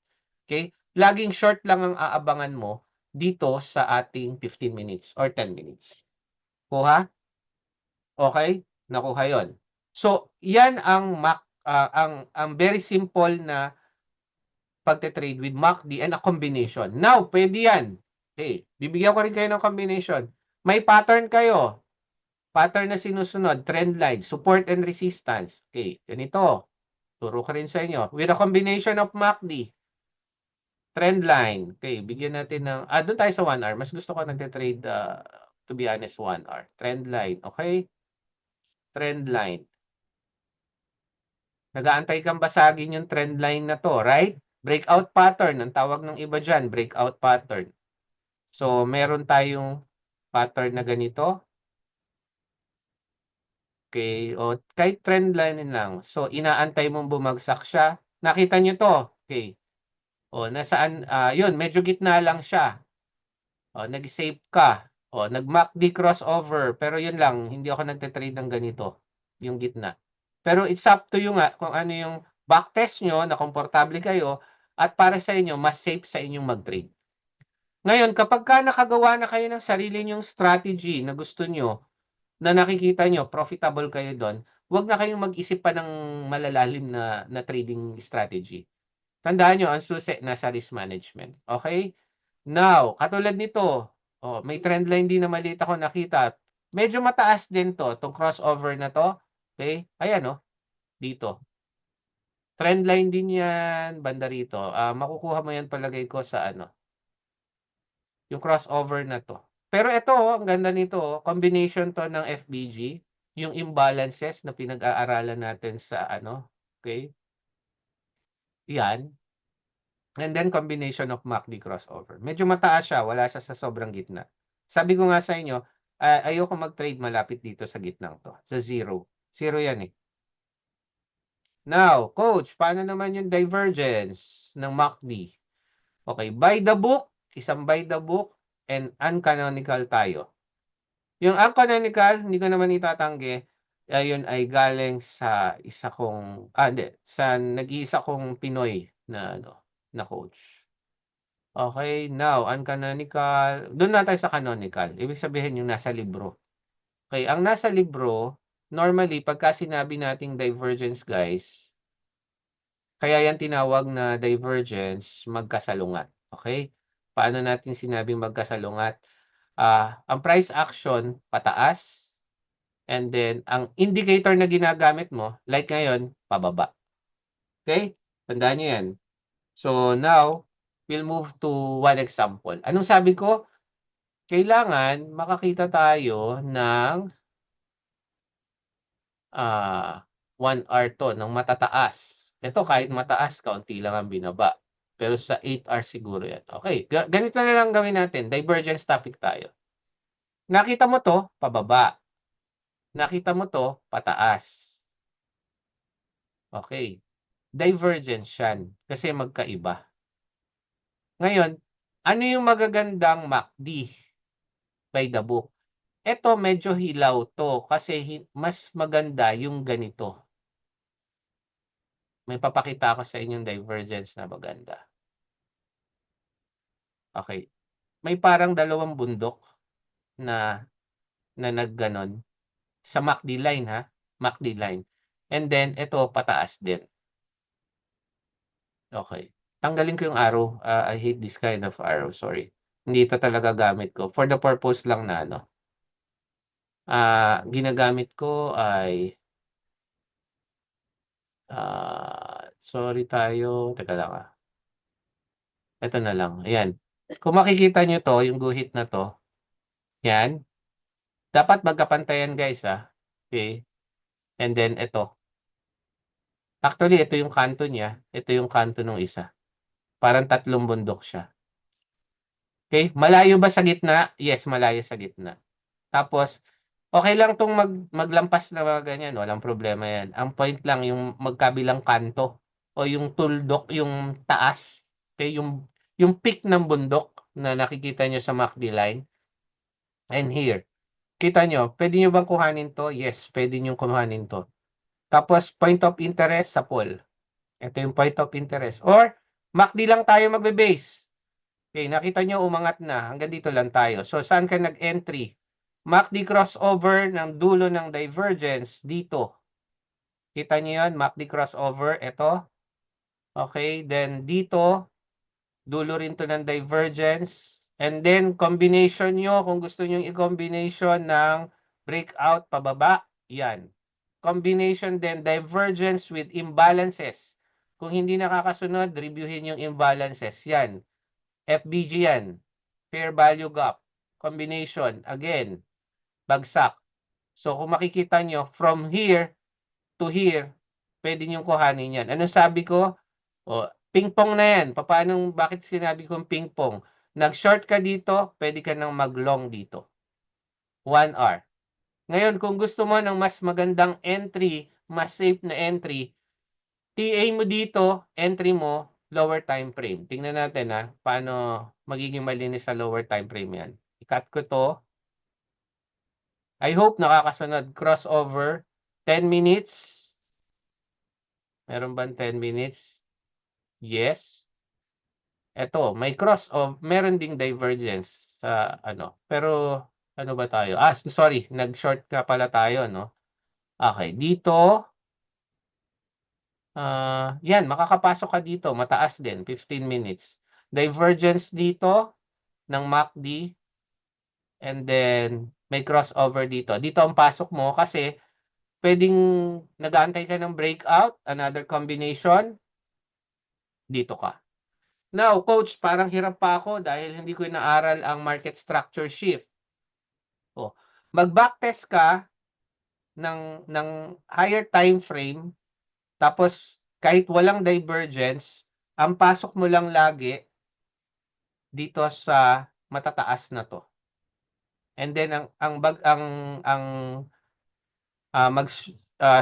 Speaker 1: okay? Laging short lang ang aabangan mo dito sa ating 15 minutes or 10 minutes. Kuha? Okay? Nakuha 'yon. So, 'yan ang ang very simple na pagte-trade with MACD and a combination. Now, pwede yan. Okay, bibigyan ko rin kayo ng combination. May pattern kayo. Pattern na sinusunod, trend line, support and resistance. Okay, ganito. Turo ko rin sa inyo. With a combination of MACD, trend line. Okay, bigyan natin ng, doon tayo sa 1 hour. Mas gusto ko nagte-trade, to be honest, 1 hour. Trend line, okay? Trend line. Nag-aantay kang basagin yung trend line na to, right? Breakout pattern, ang tawag ng iba dyan, breakout pattern. So, meron tayong pattern na ganito. Okay, o kahit trend line lang. So, inaantay mong bumagsak siya. Nakita nyo to. Okay. O, nasaan, yun, medyo gitna lang siya. O, nag-save ka. O, nag-MACD crossover. Pero yun lang, hindi ako nagte-trade ng ganito. Yung gitna. Pero it's up to you nga kung ano yung backtest nyo, na komportable kayo, at para sa inyo, mas safe sa inyong mag-trade. Ngayon, kapag ka nakagawa na kayo ng sarili nyong strategy na gusto nyo, na nakikita nyo, profitable kayo doon, huwag na kayong mag-isip pa ng malalalim na trading strategy. Tandaan nyo, ang susi nasa risk management. Okay? Now, katulad nito, may trend line din na maliit ako nakita. Medyo mataas din to, itong crossover na to. Okay? Ayan, dito. Trend line din yan, banda rito. Makukuha mo yan palagay ko sa yung crossover na to. Pero ito, ang ganda nito, combination to ng FBG, yung imbalances na pinag-aaralan natin sa okay? Yan. And then combination of MACD crossover. Medyo mataas siya, wala siya sa sobrang gitna. Sabi ko nga sa inyo, ayoko mag-trade malapit dito sa gitnang to, sa 0. 0 yan eh. Now, coach, paano naman yung divergence ng MACD? Okay, by the book, isang by the book, and uncanonical tayo. Yung uncanonical, hindi ko naman itatanggi, yun ay galing sa isa kong, hindi, sa nag-iisa kong Pinoy na, na coach. Okay, now, uncanonical, doon na tayo sa canonical. Ibig sabihin yung nasa libro. Okay, ang nasa libro, normally, pagka sinabi nating divergence, guys, kaya yan tinawag na divergence, magkasalungat. Okay? Paano natin sinabing magkasalungat? Ang price action, pataas. And then, ang indicator na ginagamit mo, like ngayon, pababa. Okay? Tandaan nyo yan. So, now, we'll move to one example. Anong sabi ko? Kailangan makakita tayo ng 1 hour to, ng matataas. Ito, kahit mataas, kaunti lang ang binaba. Pero sa 8 hours siguro yan. Okay, ganito na lang gawin natin. Divergence topic tayo. Nakita mo to, pababa. Nakita mo to, pataas. Okay. Divergence yan. Kasi magkaiba. Ngayon, ano yung magagandang MACD by the book? Ito, medyo hilaw to. Kasi mas maganda yung ganito. May papakita ako sa inyong divergence na maganda. Okay. May parang dalawang bundok na nagganon sa MACD line, ha? MACD line. And then, ito, pataas din. Okay. Tanggalin ko yung arrow. I hate this kind of arrow. Sorry. Hindi ito talaga gamit ko. For the purpose lang na ano. Ginagamit ko ay sorry tayo. Teka lang ah. Ito na lang. Ayan. Kung makikita nyo to, yung guhit na to. Yan. Dapat magkapantayan guys ah. Okay. And then ito. Actually, ito yung kanto niya. Ito yung kanto ng isa. Parang tatlong bundok siya. Okay? Malayo ba sa gitna? Yes, malayo sa gitna. Tapos, okay lang tong maglampas na mga ganyan. Walang problema yan. Ang point lang, yung magkabilang kanto o yung tuldok, yung taas. Okay? Yung peak ng bundok na nakikita nyo sa MACD line. And here. Kita nyo, pwede nyo bang kuhanin to? Yes, pwede nyo kuhanin to. Tapos, point of interest sa pool. Ito yung point of interest. Or, MACD lang tayo magbe-base. Okay, nakita nyo umangat na. Hanggang dito lang tayo. So, saan ka nag-entry? MACD crossover ng dulo ng divergence dito. Kita nyo yun? MACD crossover. Ito. Okay, then dito, dulo rin to ng divergence. And then, combination nyo, kung gusto nyo i-combination ng breakout pababa, yan. Combination then divergence with imbalances. Kung hindi nakakasunod, reviewin yung imbalances. Yan. FBG yan. Fair value gap. Combination. Again, bagsak. So, kung makikita nyo, from here to here, pwede nyo kuhanin yan. Anong sabi ko? O, ping-pong na yan. Bakit sinabi kong ping-pong? Nag-short ka dito, pwede ka nang mag-long dito. 1 hour. Ngayon, kung gusto mo ng mas magandang entry, mas safe na entry, TA mo dito, entry mo, lower time frame. Tingnan natin paano magiging malinis sa lower time frame yan. I-cut ko to. I hope nakakasunod. Crossover, 10 minutes. Meron bang 10 minutes? Yes. Ito, may meron ding divergence sa ano. Pero, ano ba tayo? Sorry, nag-short ka pala tayo, no? Okay, dito, yan, makakapasok ka dito. Mataas din, 15 minutes. Divergence dito ng MACD. And then, may crossover dito. Dito ang pasok mo kasi pwedeng nag-aantay ka ng breakout, another combination, dito ka. Now, coach, parang hirap pa ako dahil hindi ko inaaral ang market structure shift. Mag-backtest ka ng higher time frame, tapos kahit walang divergence, ang pasok mo lang lagi dito sa matataas na to. And then ang mag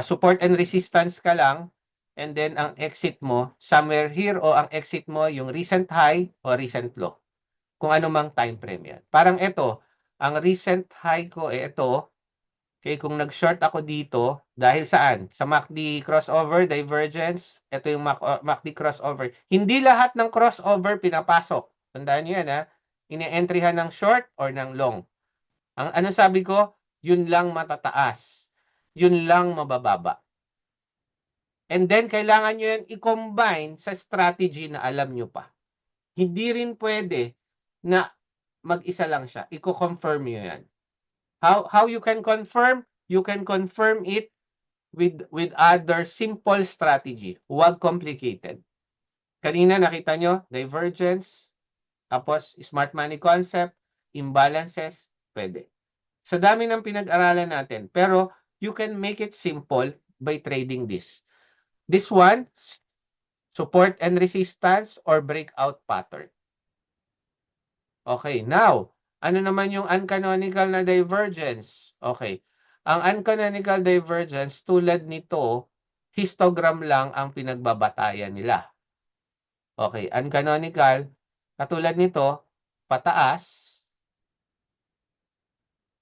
Speaker 1: support and resistance ka lang, and then ang exit mo somewhere here, o ang exit mo yung recent high o recent low. Kung ano mang time frame yan. Parang ito, ang recent high ko ito. Okay, kung nag-short ako dito, dahil saan? Sa MACD crossover, divergence, ito yung MACD crossover. Hindi lahat ng crossover pinapasok. Tandaan niyo yan Ine-entryhan ng short or ng long. Ang ano sabi ko, yun lang matataas. Yun lang mabababa. And then, kailangan nyo yan i-combine sa strategy na alam nyo pa. Hindi rin pwede na mag-isa lang siya. I-confirm nyo yan. How you can confirm? You can confirm it with other simple strategy. Huwag complicated. Kanina nakita nyo, divergence, tapos smart money concept, imbalances, pwede. Sa dami ng pinag-aralan natin, pero you can make it simple by trading this. This one, support and resistance or breakout pattern. Okay, now, ano naman yung uncanonical na divergence? Okay, ang uncanonical divergence, tulad nito, histogram lang ang pinagbabatayan nila. Okay, uncanonical, katulad nito, pataas,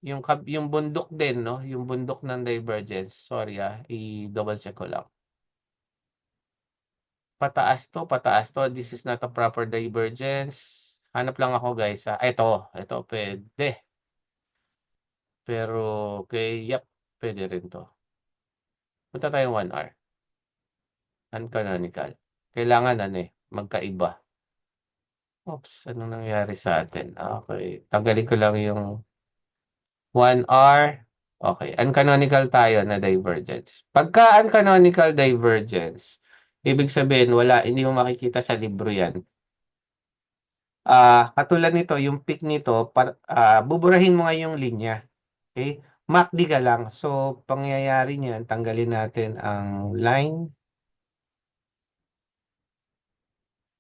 Speaker 1: yung bundok din, no? Yung bundok ng divergence. Sorry i-double check ko lang. Pataas to. This is not a proper divergence. Hanap lang ako guys Ito pwede. Pero, okay, pwede rin to. Punta tayong 1 hour. Uncanonical. Kailangan magkaiba. Oops, anong nangyari sa atin? Okay, tanggalin ko lang yung 1R. Okay, uncanonical tayo na divergence. Pagka uncanonical divergence, ibig sabihin wala, hindi mo makikita sa libro yan. Katulad nito, yung peak nito, buburahin mo nga yung linya. Okay? MACD ka lang. So, pangyayari niyan, tanggalin natin ang line.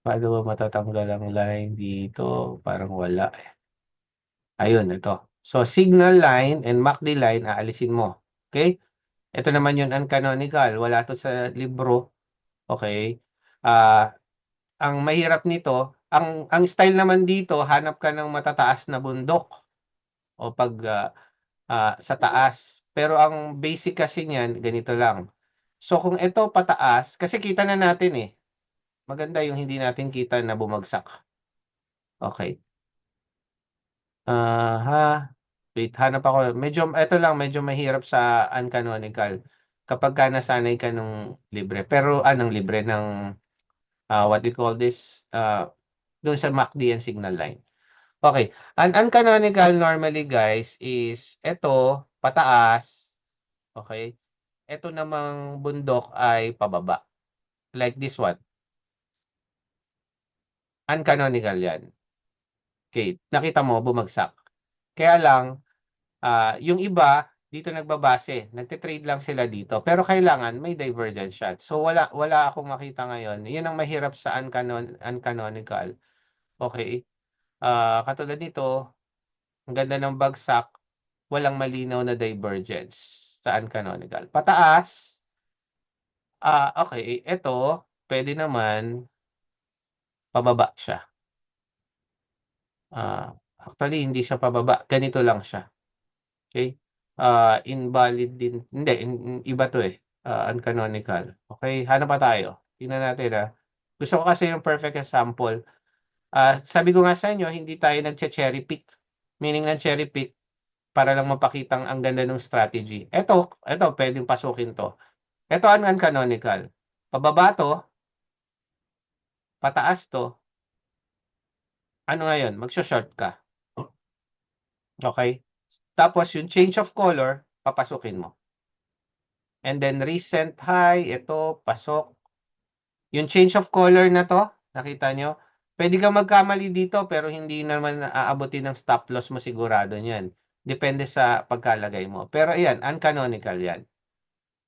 Speaker 1: Paano ba matatanggal ang line dito? Parang wala. Ayun, ito. So, signal line and MACD line, aalisin mo. Okay? Ito naman yung uncanonical. Wala to sa libro. Okay? Ah, ang mahirap nito, ang style naman dito, hanap ka ng matataas na bundok o pag sa taas. Pero ang basic kasi niyan, ganito lang. So, kung ito pataas, kasi kita na natin eh. Maganda yung hindi natin kita na bumagsak. Okay. Wait, hanap ako. Ito lang, medyo mahirap sa uncanonical. Kapag ka nasanay ka nung libre. Pero, anong libre ng, what do you call this? Doon sa MACD and signal line. Okay. An uncanonical normally, guys, is ito, pataas. Okay. Ito namang bundok ay pababa. Like this one. Uncanonical yan. Okay. Nakita mo, bumagsak. Kaya lang, yung iba, dito nagbabase. Nagtitrade lang sila dito. Pero kailangan may divergence shot. So, wala akong makita ngayon. Yun ang mahirap sa uncanonical. Okay. Katulad nito, ang ganda ng bagsak, walang malinaw na divergence sa uncanonical. Pataas, okay. Ito, pwede naman, pababa siya. Actually, hindi siya pababa. Ganito lang siya. Okay? Invalid din. Hindi, iba to eh. Uncanonical. Okay, hanap pa tayo. Tingnan natin Gusto ko kasi yung perfect example. Sabi ko nga sa inyo, hindi tayo nagche-cherry pick. Meaning ng cherry pick, para lang mapakitang ang ganda ng strategy. Ito, pwedeng pasukin to. Ito ang uncanonical. Pababa to, pataas to. Ano ngayon? Magsho-short ka. Okay? Tapos yung change of color, papasukin mo. And then recent high, ito, pasok. Yung change of color na to, nakita nyo? Pwede kang magkamali dito pero hindi naman aabutin ng stop loss mo sigurado niyan. Depende sa pagkalagay mo. Pero ayan, uncanonical yan.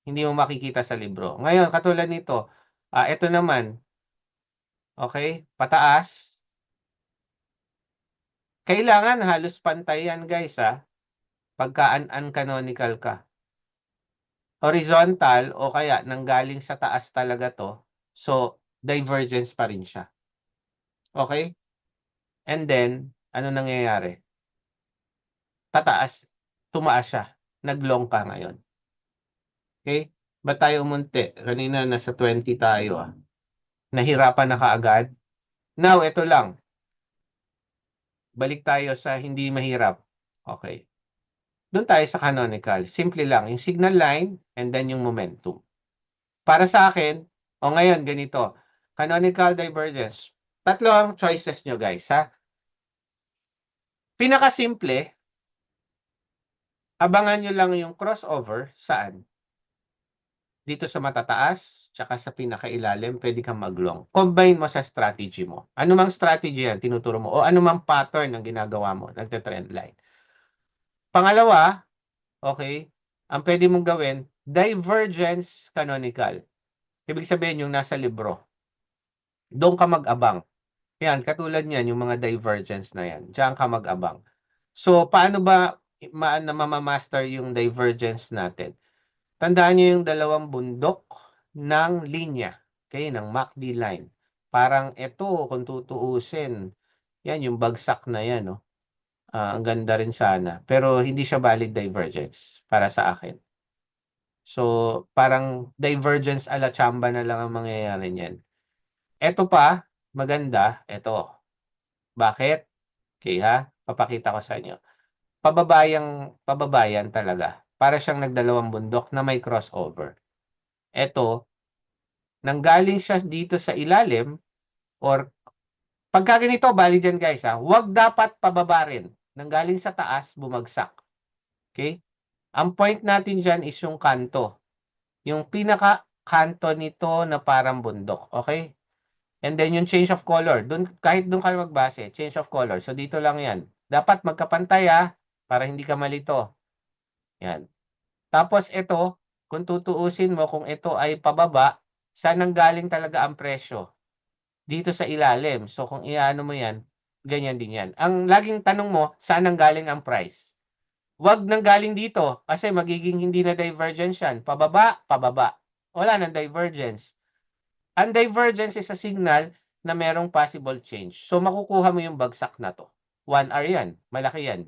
Speaker 1: Hindi mo makikita sa libro. Ngayon, katulad nito, ito naman, okay, pataas. Kailangan halos pantay yan guys pagka uncanonical ka. Horizontal o kaya nanggaling sa taas talaga to. So, divergence pa rin siya. Okay? And then, ano nangyayari? Tataas, tumaas siya. Naglong ka ngayon. Okay? Ba't tayo umunti? Kanina nasa 20 tayo Nahirapan na kaagad. Now, ito lang. Balik tayo sa hindi mahirap. Okay. Doon tayo sa canonical. Simple lang. Yung signal line and then yung momentum. Para sa akin, ngayon, ganito. Canonical divergence. Tatlo ang choices nyo, guys, Pinakasimple, abangan nyo lang yung crossover. Saan? Dito sa matataas, tsaka sa pinakailalim, pwede kang mag-long. Combine mo sa strategy mo. Anumang strategy yan, tinuturo mo. O anumang pattern ang ginagawa mo, nagte-trend line. Pangalawa, okay, ang pwede mong gawin, divergence canonical. Ibig sabihin yung nasa libro. Doon ka mag-abang. Yan, katulad niyan, yung mga divergence na yan. Diyan ka mag-abang. So, paano ba mamamaster yung divergence natin? Tandaan niyo yung dalawang bundok ng linya. Okay, ng MACD line. Parang ito, kung tutuusin, yan, yung bagsak na yan, no? Ang ganda rin sana. Pero hindi siya valid divergence para sa akin. So, parang divergence ala chamba na lang ang mangyayari niyan. Ito pa, maganda, ito. Bakit? Okay papakita ko sa inyo. Pababayan talaga. Para siyang nagdalawang bundok na may crossover. Ito, nanggaling siya dito sa ilalim, Or pagka ganito, bali dyan guys ha, huwag dapat pababa rin. Nanggaling sa taas, bumagsak. Okay? Ang point natin dyan is yung kanto. Yung pinaka-kanto nito na parang bundok. Okay? And then yung change of color. Kahit dun kayo magbase, change of color. So dito lang yan. Dapat magkapantay para hindi ka malito. Yan. Tapos ito, kung tutuusin mo kung ito ay pababa, saan nanggaling talaga ang presyo? Dito sa ilalim. So kung iano mo yan, ganyan din yan. Ang laging tanong mo, saan nanggaling ang price? Huwag nanggaling dito kasi magiging hindi na divergence yan. Pababa, pababa. Wala nang divergence. Ang divergence is a signal na merong possible change. So makukuha mo yung bagsak na to. 1R yan. Malaki yan.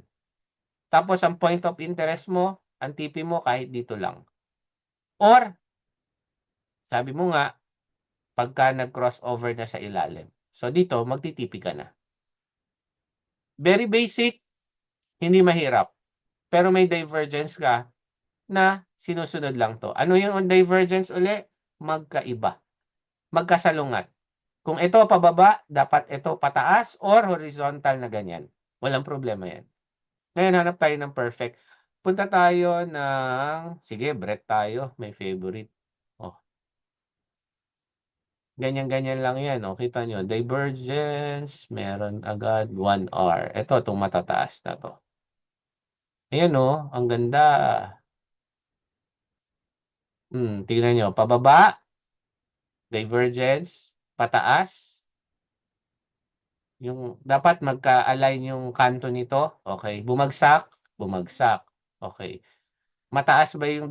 Speaker 1: Tapos ang point of interest mo, ang TP mo kahit dito lang. Or, sabi mo nga, pagka nag-crossover na sa ilalim. So dito, magtitipi ka na. Very basic, hindi mahirap. Pero may divergence ka na sinusunod lang to. Ano yung divergence uli? Magkaiba. Magkasalungat. Kung ito pababa, dapat ito pataas or horizontal na ganyan. Walang problema yan. Ngayon, hanap tayo ng perfect. Punta tayo ng, sige, Brett tayo. May favorite. Oh, ganyan-ganyan lang yan. Oh, kita nyo, divergence, meron agad 1R. Ito, itong matataas na to. Ayan oh, ang ganda. Tingnan nyo, pababa, divergence, pataas. Yung dapat magka-align yung kanto nito. Okay. Bumagsak, bumagsak. Okay. Mataas ba yung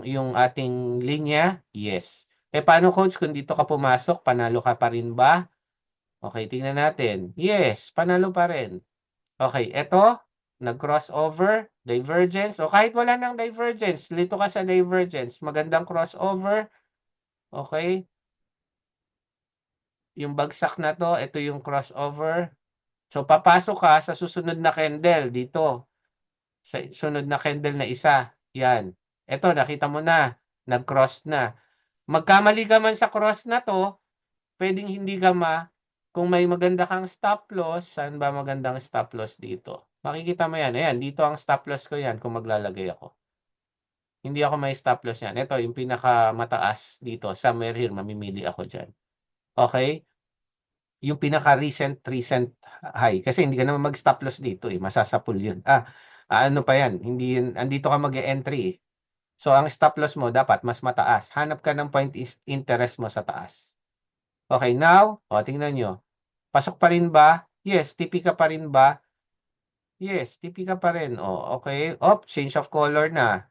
Speaker 1: yung ating linya? Yes. Paano coach kung dito ka pumasok, panalo ka pa rin ba? Okay, tingnan natin. Yes, panalo pa rin. Okay, eto, nag-crossover, divergence. O kahit wala nang divergence, lito ka sa divergence. Magandang crossover. Okay. Yung bagsak na to, ito yung crossover. So, papasok ka sa susunod na candle dito. Sa sunod na candle na isa. Yan. Ito, nakita mo na. Nag-cross na. Magkamali ka man sa cross na to, pwedeng hindi ka kung may maganda kang stop loss, saan ba magandang stop loss dito? Makikita mo yan. Ayan, dito ang stop loss ko yan kung maglalagay ako. Hindi ako may stop loss yan. Ito, yung pinakamataas dito. Somewhere here, mamimili ako dyan. Okay? Yung pinaka-recent high. Kasi hindi ka naman mag-stop loss dito masasapul yun. Ano pa yan? Hindi yun, andito ka mag-entry So, ang stop loss mo dapat mas mataas. Hanap ka ng point interest mo sa taas. Okay, now, tingnan nyo. Pasok pa rin ba? Yes. TP ka pa rin ba? Yes, TP ka pa rin. Okay. Change of color na.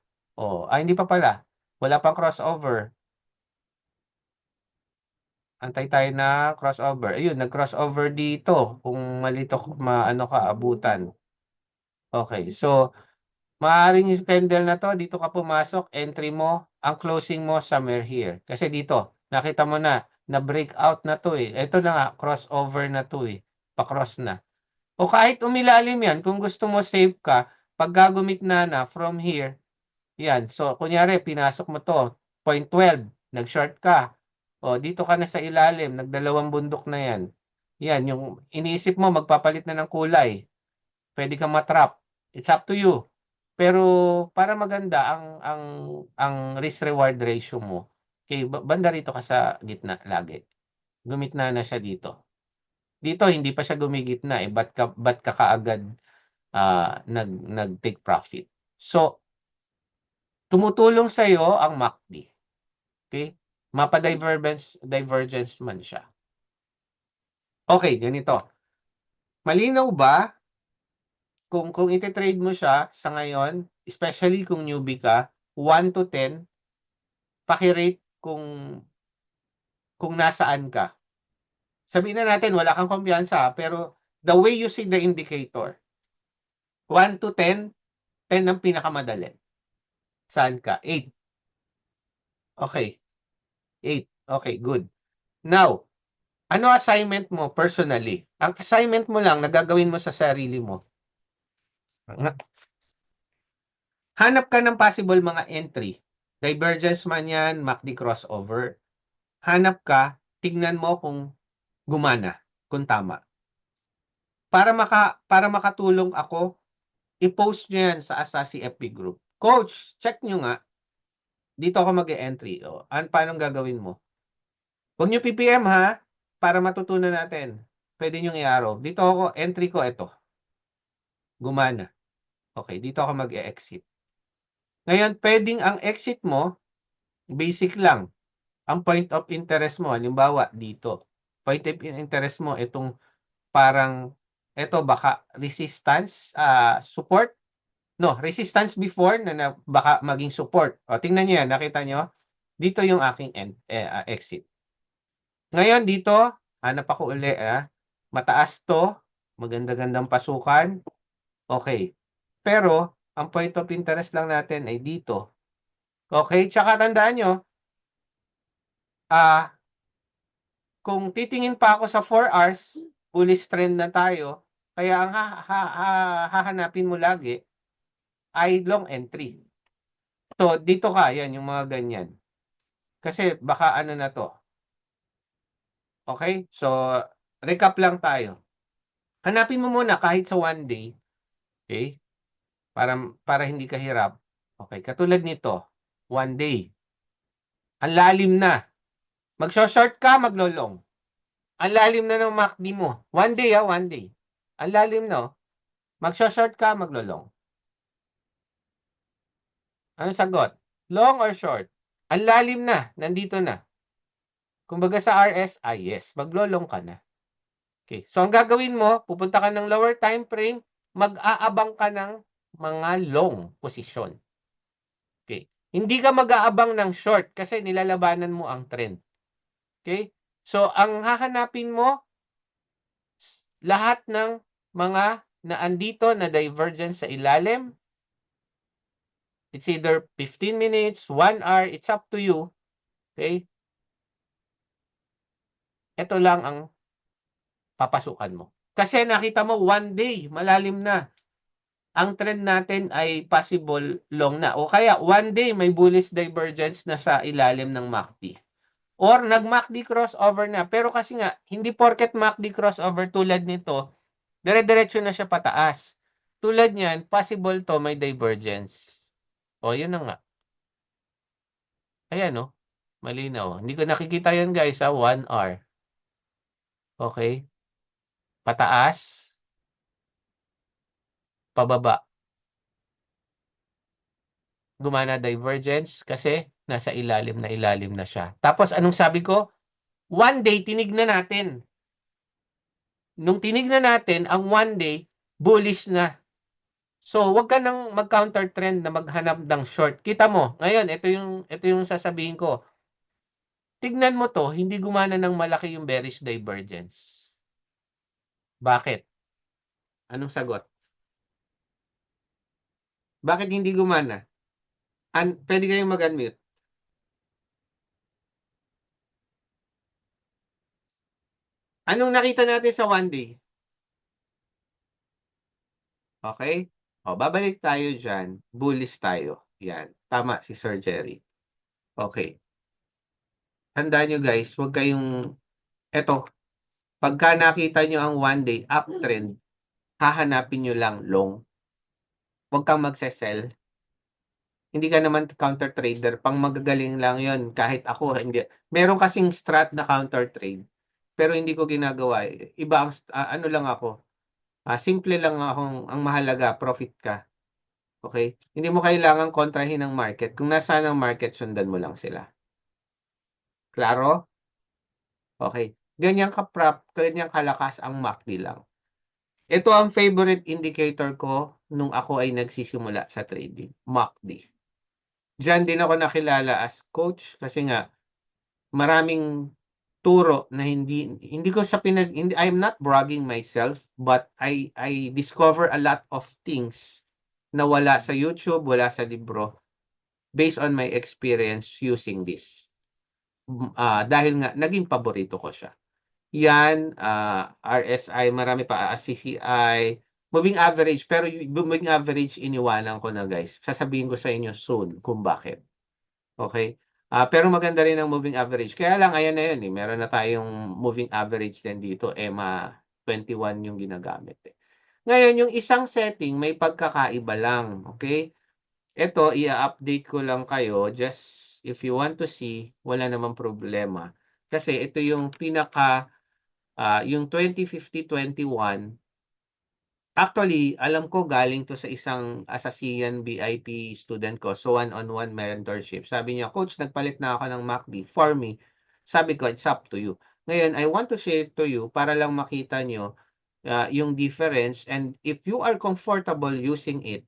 Speaker 1: Hindi pa pala. Wala pang crossover. Antay tayo na crossover. Ayun, nag-crossover dito. Kung malito maano ka, abutan. Okay, so maaaring yung candle na to, dito ka pumasok, entry mo, ang closing mo somewhere here. Kasi dito, nakita mo na breakout na to Ito na nga, crossover na to Pa-cross na. O kahit umilalim yan, kung gusto mo save ka, pag gagumit na from here, yan. So, kunyari, pinasok mo to, 0.12, nag-short ka. Dito ka na sa ilalim, nagdalawang bundok na yan. Yan, yung iniisip mo, magpapalit na ng kulay. Pwede kang matrap. It's up to you. Pero para maganda ang risk reward ratio mo, banda rito ka sa gitna lagi. Gumitna na siya dito. Dito hindi pa siya gumigitna ba't ka kaagad nag-take profit. So tumutulong sa iyo ang MACD. Okay? Mapa-divergence man siya. Okay, ganito. Malinaw ba kung ite-trade mo siya sa ngayon, especially kung newbie ka, 1 to 10, paki-rate kung nasaan ka. Sabihin na natin, wala kang kumpiyansa, pero the way you see the indicator, 1 to 10, 10 ang pinakamadali. Saan ka? 8. Okay. 8. Okay, good. Now, ano assignment mo personally? Ang assignment mo lang na gagawin mo sa sarili mo, hanap ka ng possible mga entry. Divergence man yan, MACD crossover. Hanap ka, tignan mo kung gumana kung tama. Para makatulong ako, i-post nyo yan sa Asasi FB group. Coach, check nyo nga. Dito ako mag-e-entry. Paano gagawin mo? Huwag nyo PPM ha, para matutunan natin. Pwede nyo i-arrow. Dito ako, entry ko, ito. Gumana. Okay, dito ako mag-e-exit. Ngayon, pwedeng ang exit mo, basic lang. Ang point of interest mo, halimbawa, dito. Point of interest mo, itong parang, ito baka resistance, support. No, resistance before na baka maging support. O, tingnan nyo yan, nakita nyo? Dito yung aking exit. Ngayon, dito, hanap ako uli. Mataas to, maganda-gandang pasukan. Okay. Pero, ang point of interest lang natin ay dito. Okay? Tsaka tandaan nyo, kung titingin pa ako sa 4 hours, bullish trend na tayo, kaya ang hahanapin mo lagi ay long entry. So, dito ka, yan, yung mga ganyan. Kasi baka ano na to. Okay? So, recap lang tayo. Hanapin mo muna kahit sa 1 day. Okay? Para hindi ka hirap. Okay, katulad nito, 1 day. Ang lalim na. Magso-short ka, maglolong. Ang lalim na ng MACD mo. 1 day 1 day. Ang lalim no. Magso-short ka, maglolong. Anong sagot? Long or short? Ang lalim na, nandito na. Kumbaga sa RSI, yes, maglolong ka na. Okay, so ang gagawin mo, pupunta ka ng lower time frame, mag-aabang ka ng mga long position. Okay. Hindi ka mag-aabang ng short kasi nilalabanan mo ang trend. Okay? So, ang hahanapin mo, lahat ng mga naandito na divergence sa ilalim, it's either 15 minutes, 1 hour, it's up to you. Okay? Ito lang ang papasukan mo. Kasi nakita mo, 1 day, malalim na. Ang trend natin ay possible long na. O kaya, 1 day, may bullish divergence na sa ilalim ng MACD. Or nag-MACD crossover na. Pero kasi nga, hindi porket MACD crossover tulad nito, dire-diretso na siya pataas. Tulad niyan, possible to may divergence. O, yun na nga. Ayan, no? Malinaw. Hindi ko nakikita yun, guys, sa 1 hour. Okay? Pataas, pababa. Gumana divergence kasi nasa ilalim na siya. Tapos, anong sabi ko? 1 day, tinignan natin. Nung tinignan natin, ang 1 day, bullish na. So, wag ka nang mag-counter trend na maghanap ng short. Kita mo, ngayon, ito yung sasabihin ko. Tignan mo to, hindi gumana ng malaki yung bearish divergence. Bakit? Anong sagot? Bakit hindi gumana? Pwede kayong mag-unmute. Anong nakita natin sa 1 day? Okay? O, babalik tayo dyan. Bullish tayo. Yan. Tama si Sir Jerry. Okay. Tandaan nyo guys, huwag kayong, eto, pagka nakita nyo ang 1 day uptrend, hahanapin nyo lang long. Huwag kang magsesell. Hindi ka naman counter trader. Pang magagaling lang yon. Kahit ako, hindi. Meron kasing strat na counter trade. Pero hindi ko ginagawa. Iba ang, ano lang ako. Simple lang akong, ang mahalaga, profit ka. Okay? Hindi mo kailangan kontrahin ng market. Kung nasaan ang market, sundan mo lang sila. Klaro? Okay. Ganyan ganyan kalakas ang MACD lang. Ito ang favorite indicator ko nung ako ay nagsisimula sa trading. MACD. Diyan din ako nakilala as coach kasi nga maraming turo na hindi ko sa I'm not bragging myself but I discover a lot of things na wala sa YouTube, wala sa libro based on my experience using this. Dahil nga naging paborito ko siya. Yan, RSI, marami pa, CCI, moving average, pero moving average iniwanan ko na guys. Sasabihin ko sa inyo soon kung bakit. Okay? Pero maganda rin ang moving average. Kaya lang, ayan na yun eh. Meron na tayong moving average din dito. EMA 21 yung ginagamit eh. Ngayon, yung isang setting, may pagkakaiba lang. Okay? Ito, i-update ko lang kayo. Just if you want to see, wala namang problema. Kasi ito yung yung 2050-21. Actually, alam ko galing to sa isang ASEAN BIP student ko. So, one-on-one mentorship. Sabi niya, Coach, nagpalit na ako ng MACD. For me, sabi ko, it's up to you. Ngayon, I want to share to you para lang makita nyo yung difference. And if you are comfortable using it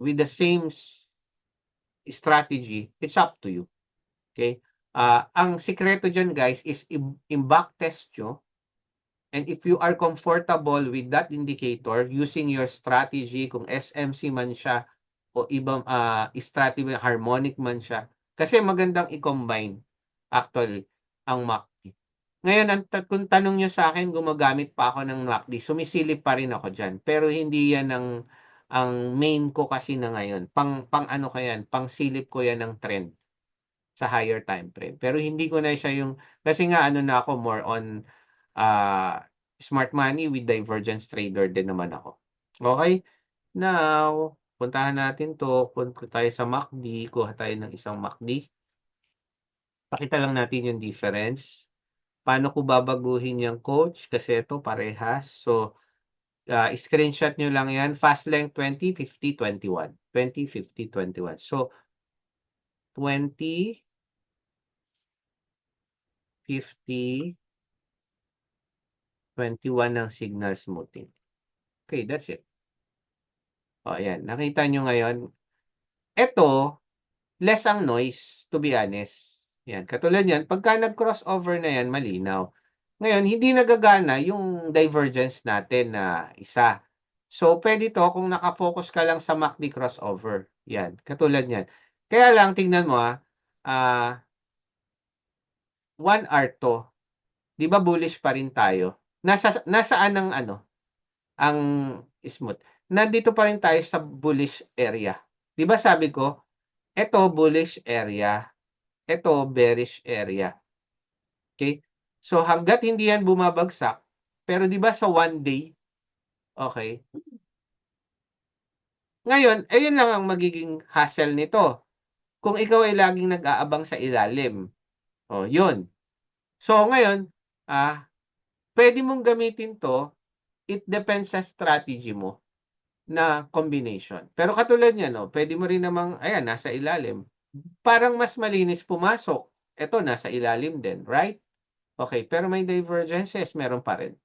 Speaker 1: with the same strategy, it's up to you. Okay? Ang sikreto dyan, guys, is i-back test nyo. And if you are comfortable with that indicator, using your strategy, kung SMC man siya, o ibang strategy, harmonic man siya, kasi magandang i-combine, actually, ang MACD. Ngayon, kung tanong nyo sa akin, gumagamit pa ako ng MACD, sumisilip pa rin ako dyan. Pero hindi yan ang main ko kasi na ngayon. Pang ano ko yan, pang silip ko yan ng trend sa higher time frame. Pero hindi ko na siya yung, kasi nga ano na ako, more on smart money with divergence trader din naman ako. Okay? Now, puntahan natin to. Punta tayo sa MACD. Kuha tayo ng isang MACD. Pakita lang natin yung difference. Paano ko babaguhin yung coach? Kasi ito parehas. So, screenshot nyo lang yan. Fast length 20, 50, 21. 20, 50, 21. So, 20, 50, 21 ng signal smoothing. Okay, that's it. O, ayan. Nakita nyo ngayon. Ito, less ang noise, to be honest. Yan. Katulad yan, pagka nag-crossover na yan, malinaw. Ngayon, hindi nagagana yung divergence natin na isa. So, pwede to kung nakafocus ka lang sa MACD crossover. Yan. Katulad yan. Kaya lang, tingnan mo 1 hour to. Di ba bullish pa rin tayo? Nasaan ang ang smooth? Nandito pa rin tayo sa bullish area. Di ba sabi ko, ito bullish area, ito bearish area. Okay? So hangga't hindi yan bumabagsak, pero di ba sa 1 day, okay? Ngayon, ayun lang ang magiging hassle nito. Kung ikaw ay laging nag-aabang sa ilalim. O, yun. So ngayon, pwede mong gamitin to, it depends sa strategy mo na combination. Pero katulad niya, no, pwede mo rin namang, ayan, nasa ilalim. Parang mas malinis pumasok. Ito, nasa ilalim din, right? Okay, pero may divergences, meron pa rin.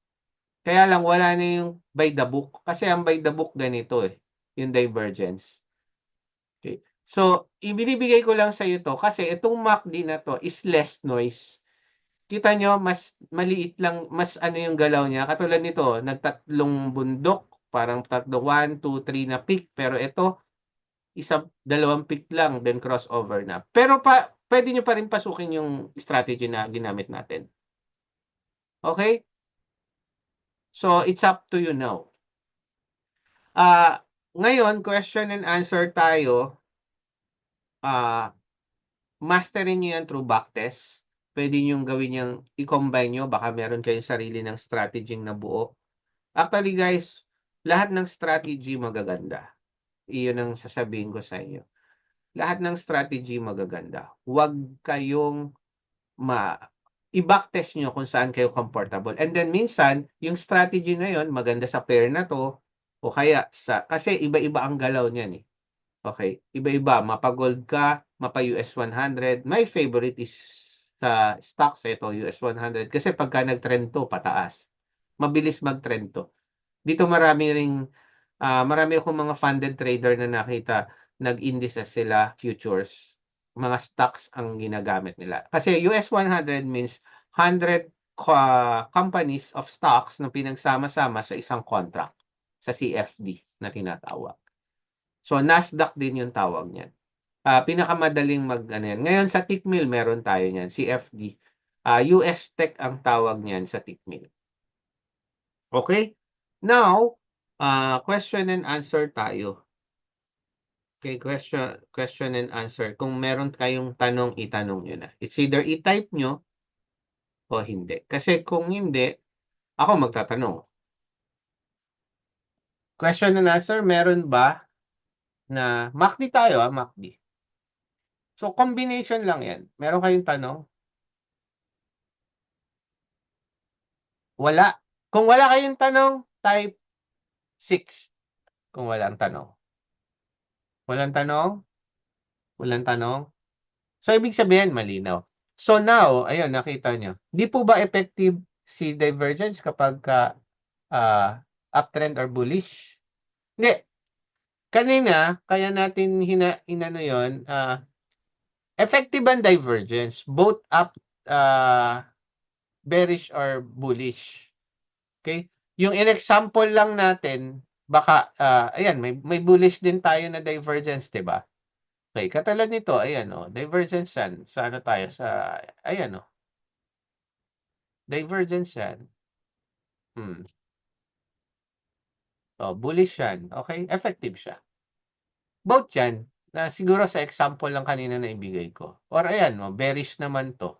Speaker 1: Kaya lang, wala na yung by the book. Kasi ang by the book, ganito yung divergence. Okay. So, ibinibigay ko lang sa iyo to kasi itong MACD na to is less noise. Kita nyo, mas maliit lang, mas ano yung galaw niya. Katulad nito, nagtatlong bundok, parang tatlo, 1, 2, 3 na peak. Pero ito, dalawang peak lang, then crossover na. Pero pwede nyo pa rin pasukin yung strategy na ginamit natin. Okay? So, it's up to you now. Ngayon, question and answer tayo. Masterin nyo yan through backtest. Pwede nyo gawin yung i-combine nyo. Baka meron kayong sarili ng strategy na buo. Actually guys, lahat ng strategy magaganda. Iyon ang sasabihin ko sa inyo. Lahat ng strategy magaganda. Huwag kayong i-backtest nyo kung saan kayo comfortable. And then minsan, yung strategy na yon maganda sa pair na to, o kaya kasi iba-iba ang galaw niyan eh. Okay, iba-iba. Mapa-gold ka, mapa-US 100. My favorite is sa stocks, ito, US 100. Kasi pagka nag-trend to, pataas. Mabilis mag-trend to. Dito marami akong mga funded trader na nakita, nag-indices sila, futures. Mga stocks ang ginagamit nila. Kasi US 100 means 100 companies of stocks na pinagsama-sama sa isang contract, sa CFD na tinatawag. So, Nasdaq din yung tawag niyan. Pinakamadaling yan. Ngayon, sa Tickmill, meron tayo niyan, CFD. US Tech ang tawag niyan sa Tickmill. Okay? Now, question and answer tayo. Okay, question and answer. Kung meron kayong tanong, itanong nyo na. It's either i-type nyo o hindi. Kasi kung hindi, ako magtatanong. Question and answer, meron ba na MACD tayo, MACD. So, combination lang yan. Meron kayong tanong? Wala. Kung wala kayong tanong, type 6. Kung walang tanong. Walang tanong? Walang tanong? So, ibig sabihin, malinaw. So, now, ayun, nakita nyo. Di po ba effective si divergence kapag uptrend or bullish? Hindi. Kanina, kaya natin inano yun, effective ang divergence, both bearish or bullish. Okay? Yung in-example lang natin, baka, ayan, may bullish din tayo na divergence, di ba? Okay, katulad nito, ayan, divergence yan. Sa ano tayo? Ayan, divergence yan. Bullish yan. Okay, effective siya. Both yan, na siguro sa example lang kanina na ibigay ko. Or ayan, bearish naman to.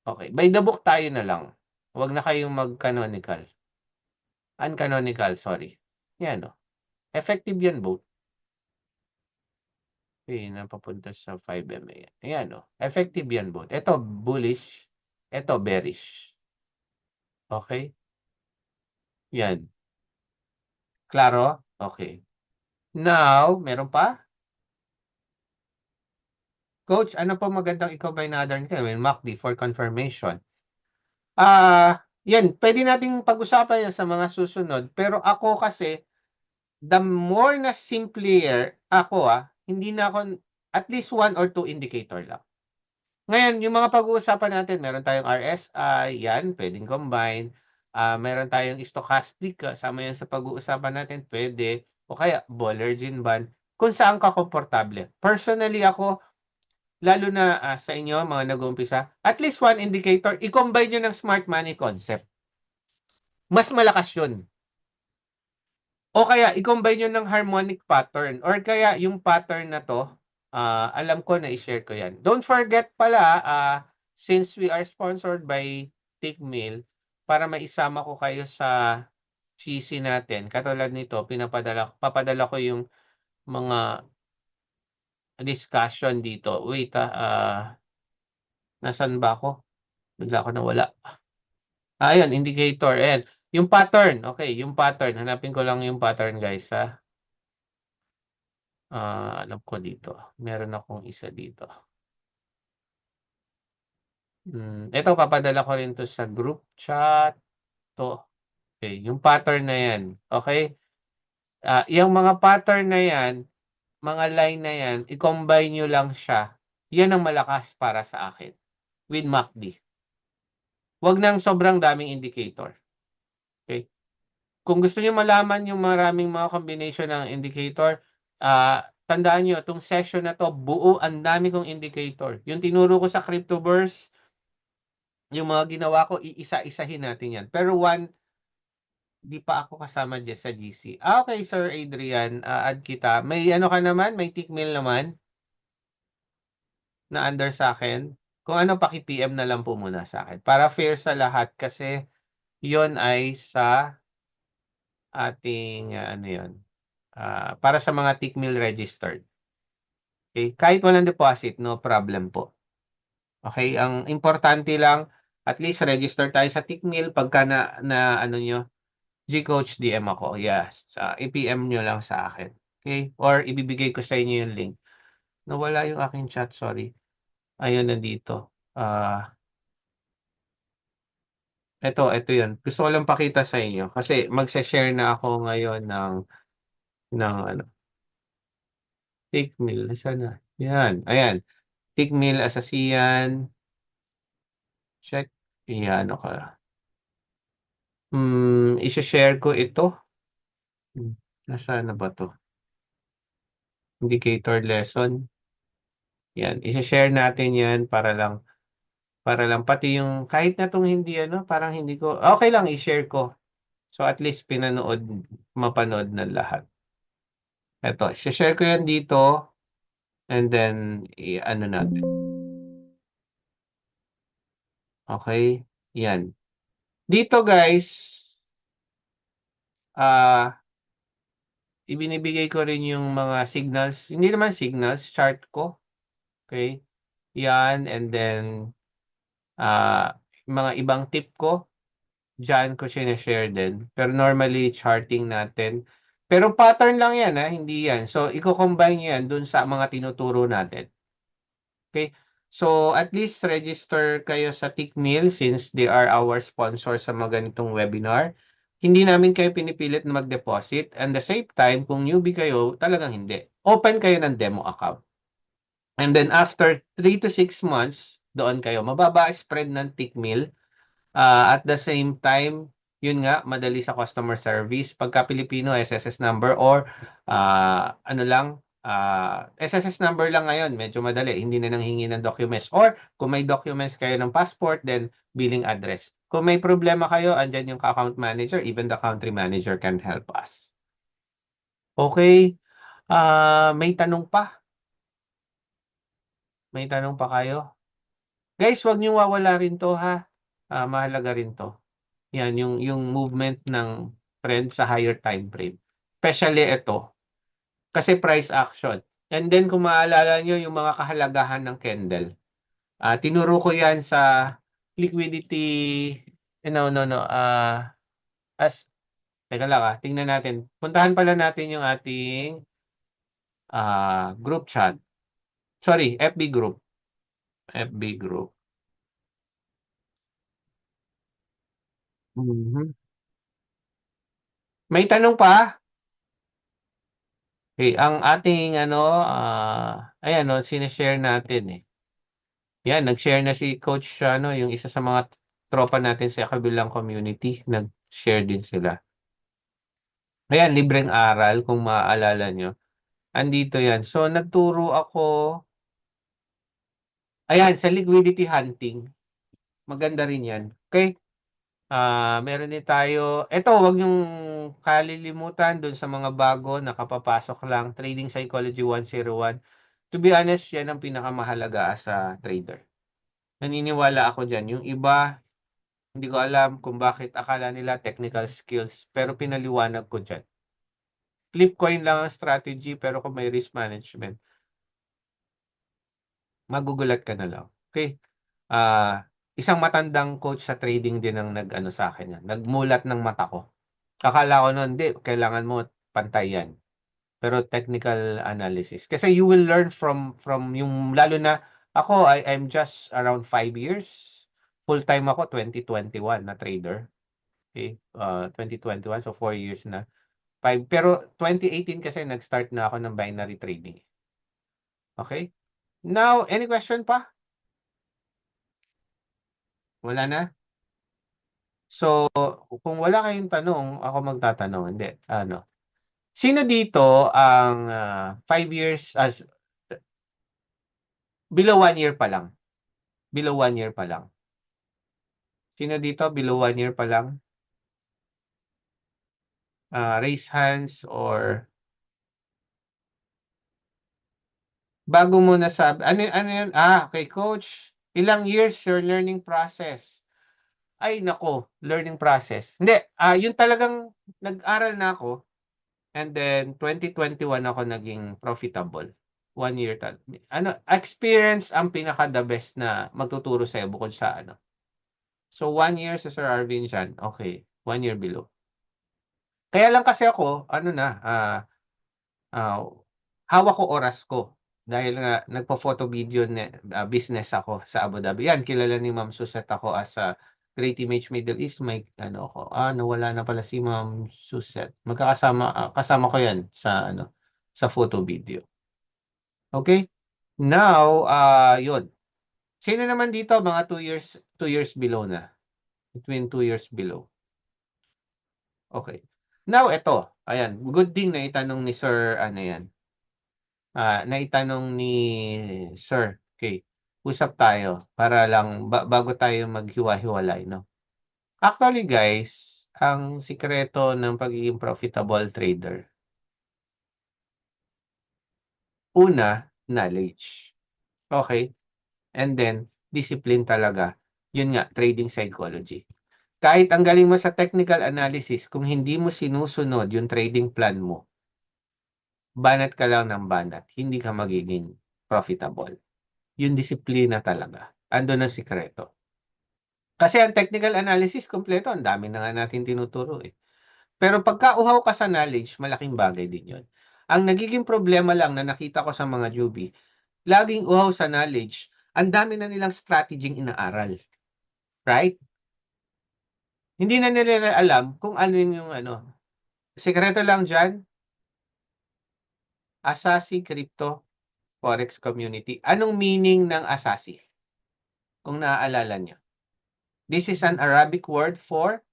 Speaker 1: Okay, by the book tayo na lang. Huwag na kayong mag-canonical. Uncanonical, sorry. Yan, effective yan both. Okay, napapunta sa 5 MA. Ayan, effective yan both. Ito, bullish. Ito, bearish. Okay? Yan. Klaro? Okay. Now, meron pa? Coach, ano po magandang i-combine na other may MACD for confirmation? Yan, pwede nating pag-usapan yan sa mga susunod. Pero ako kasi, the more na simpler ako, hindi na ako, at least 1 or 2 indicator lang. Ngayon, yung mga pag-uusapan natin, meron tayong RSI, yan, pwedeng combine. Meron tayong stochastic, kasama yan sa pag-uusapan natin, pwede. O kaya, Bollinger Band, kung saan ka komportable. Personally ako, lalo na sa inyo, mga nag-uumpisa, at least 1 indicator, i-combine nyo ng smart money concept. Mas malakas yun. O kaya, i-combine nyo ng harmonic pattern. Or kaya, yung pattern na to, alam ko na i-share ko yan. Don't forget pala, since we are sponsored by Tickmill, para maisama ko kayo sa GC natin, katulad nito, papadala ko yung mga discussion dito. Wait, nasan ba ako? Bigla ako nawala. Ayan, indicator. Ayan. Yung pattern. Okay, yung pattern. Hanapin ko lang yung pattern, guys, ha. Alam ko dito. Meron akong isa dito. Ito, papadala ko rin to sa group chat. To. Okay, yung pattern na yan. Okay? Yung mga pattern na yan, mga line na yan, i-combine nyo lang siya. Yan ang malakas para sa akin. With MACD. Huwag nang sobrang daming indicator. Okay? Kung gusto niyo malaman yung maraming mga combination ng indicator, tandaan niyo, itong session na to, buo, ang dami kong indicator. Yung tinuro ko sa Cryptoverse, yung mga ginawa ko, iisa-isahin natin yan. Pero di pa ako kasama dyan sa GC. Okay, Sir Adrian, add kita. May ano ka naman? May tickmill naman na under sa akin? Kung ano, paki-PM na lang po muna sa akin. Para fair sa lahat kasi yon ay sa ating, ano yon, para sa mga tickmill registered. Okay? Kahit walang deposit, no problem po. Okay? Ang importante lang, at least register tayo sa tickmill pagka na ano nyo, Gcoach DM ako. Yes. I-PM nyo lang sa akin. Okay? Or ibibigay ko sa inyo yung link. Nawala yung aking chat, sorry. Ayun, nandito. Ito yun. Gusto ko lang pakita sa inyo. Kasi magsa-share na ako ngayon ng ano, Tickmill. Sana. Yan. Ayan. Tickmill, Asasian. Check. Iyan, okay. I-share ko ito. Nasaan na ba to? Indicator lesson. Yan. I-share natin yan para lang pati yung kahit na tong hindi parang hindi ko okay lang i-share ko. So at least mapanood ng lahat. Eto, share ko yan dito and then ano natin. Okay? Yan. Dito guys, ibinibigay ko rin yung mga signals. Hindi naman signals, chart ko. Okay? Yan and then mga ibang tip ko. Diyan ko share din. Pero normally, charting natin. Pero pattern lang yan, ha? Hindi yan. So, i-combine yan dun sa mga tinuturo natin. Okay? So, at least register kayo sa Tickmill since they are our sponsor sa mga ganitong webinar. Hindi namin kayo pinipilit na mag-deposit. And the same time, kung newbie kayo, talagang hindi. Open kayo ng demo account. And then after 3 to 6 months, doon kayo. Mababa spread ng Tickmill. At the same time, yun nga, madali sa customer service. Pagka Pilipino, SSS number or ano lang, SSS number lang ngayon, medyo madali. Hindi na nanghingi ng documents. Or kung may documents kayo ng passport, then billing address. Kung may problema kayo, andyan yung account manager, even the country manager can help us. Okay, may tanong pa? May tanong pa kayo? Guys, wag niyo wawala rin to ha. Mahalaga rin to. Yan, yung movement ng trend sa higher time frame. Especially ito, kasi price action. And then kung maalala nyo yung mga kahalagahan ng candle. Tinuro ko yan sa liquidity, no. As, teka lang tingnan natin. Puntahan pala natin yung ating group chat. Sorry, FB group. FB group. Mhm. May tanong pa? Okay, ang ating ayan no, sinishare natin eh. Yan, nag-share na si Coach yung isa sa mga tropa natin sa kabilang community, nag-share din sila. Ayan, libreng aral kung maaalala nyo. Andito yan. So, nagturo ako, ayan, sa liquidity hunting. Maganda rin yan. Okay? Meron din tayo, eto, wag yung kalilimutan dun sa mga bago, nakapapasok lang, Trading Psychology 101. To be honest, yan ang pinakamahalaga sa trader. Naniniwala ako dyan. Yung iba, hindi ko alam kung bakit akala nila technical skills, pero pinaliwanag ko dyan. Flip coin lang ang strategy, pero kung may risk management, magugulat ka na lang. Okay? Isang matandang coach sa trading din ang nag-ano sa akin yan. Nagmulat ng mata ko. Akala ko noon, hindi, kailangan mo pantay yan. Pero technical analysis. Kasi you will learn from yung, lalo na ako, I'm just around 5 years. Full-time ako, 2021 na trader. Okay? 2021, so 4 years na. Pero 2018 kasi nag-start na ako ng binary trading. Okay? Now, any question pa? Wala na? So, kung wala kayong tanong, ako magtatanong. Hindi, ano. Sino dito ang 5 years, below 1 year pa lang? Below 1 year pa lang. Sino dito below 1 year pa lang? Raise hands or bago mo nasabi. Ano yun? Okay, coach. Ilang years your learning process? Ay, nako, learning process. Hindi, yun talagang nag-aral na ako and then 2021 ako naging profitable. 1 year experience ang pinaka the best na magtuturo sa'yo bukod sa ano. So 1 year sa Sir Arvin dyan, okay, 1 year below. Kaya lang kasi ako, ano na, hawak ko oras ko. Dahil nga nagpo-photo video business ako sa Abu Dhabi. Yan, kilala ni Ma'am Suset ako as a Great Image Middle East. May ano ako. Nawala na pala si Ma'am Suset. Kasama ko yan sa sa photo video. Okay? Now, yun. Sino naman dito mga 2 years below na? Between 2 years below. Okay. Now, ito. Ayan, good thing na itanong ni Sir, ano yan, naitanong ni Sir. Okay. Usap tayo para lang bago tayo maghiwa-hiwalay, no? Actually, guys, ang sikreto ng pagiging profitable trader, Una, knowledge. Okay? And then, discipline talaga. Yun nga, trading psychology. Kahit ang galing mo sa technical analysis, kung hindi mo sinusunod yung trading plan mo, banat ka lang ng banat, hindi ka magiging profitable. Yung disiplina talaga. Andun ang sikreto. Kasi ang technical analysis kompleto, ang dami na nga natin tinuturo eh. Pero pagka uhaw ka sa knowledge, malaking bagay din yun. Ang nagiging problema lang na nakita ko sa mga newbie, laging uhaw sa knowledge, ang dami na nilang strategy inaaral. Right? Hindi na nila alam kung ano yung ano. Sekreto lang dyan, Asasi Crypto Forex Community. Anong meaning ng Asasi? Kung naaalala nyo. This is an Arabic word for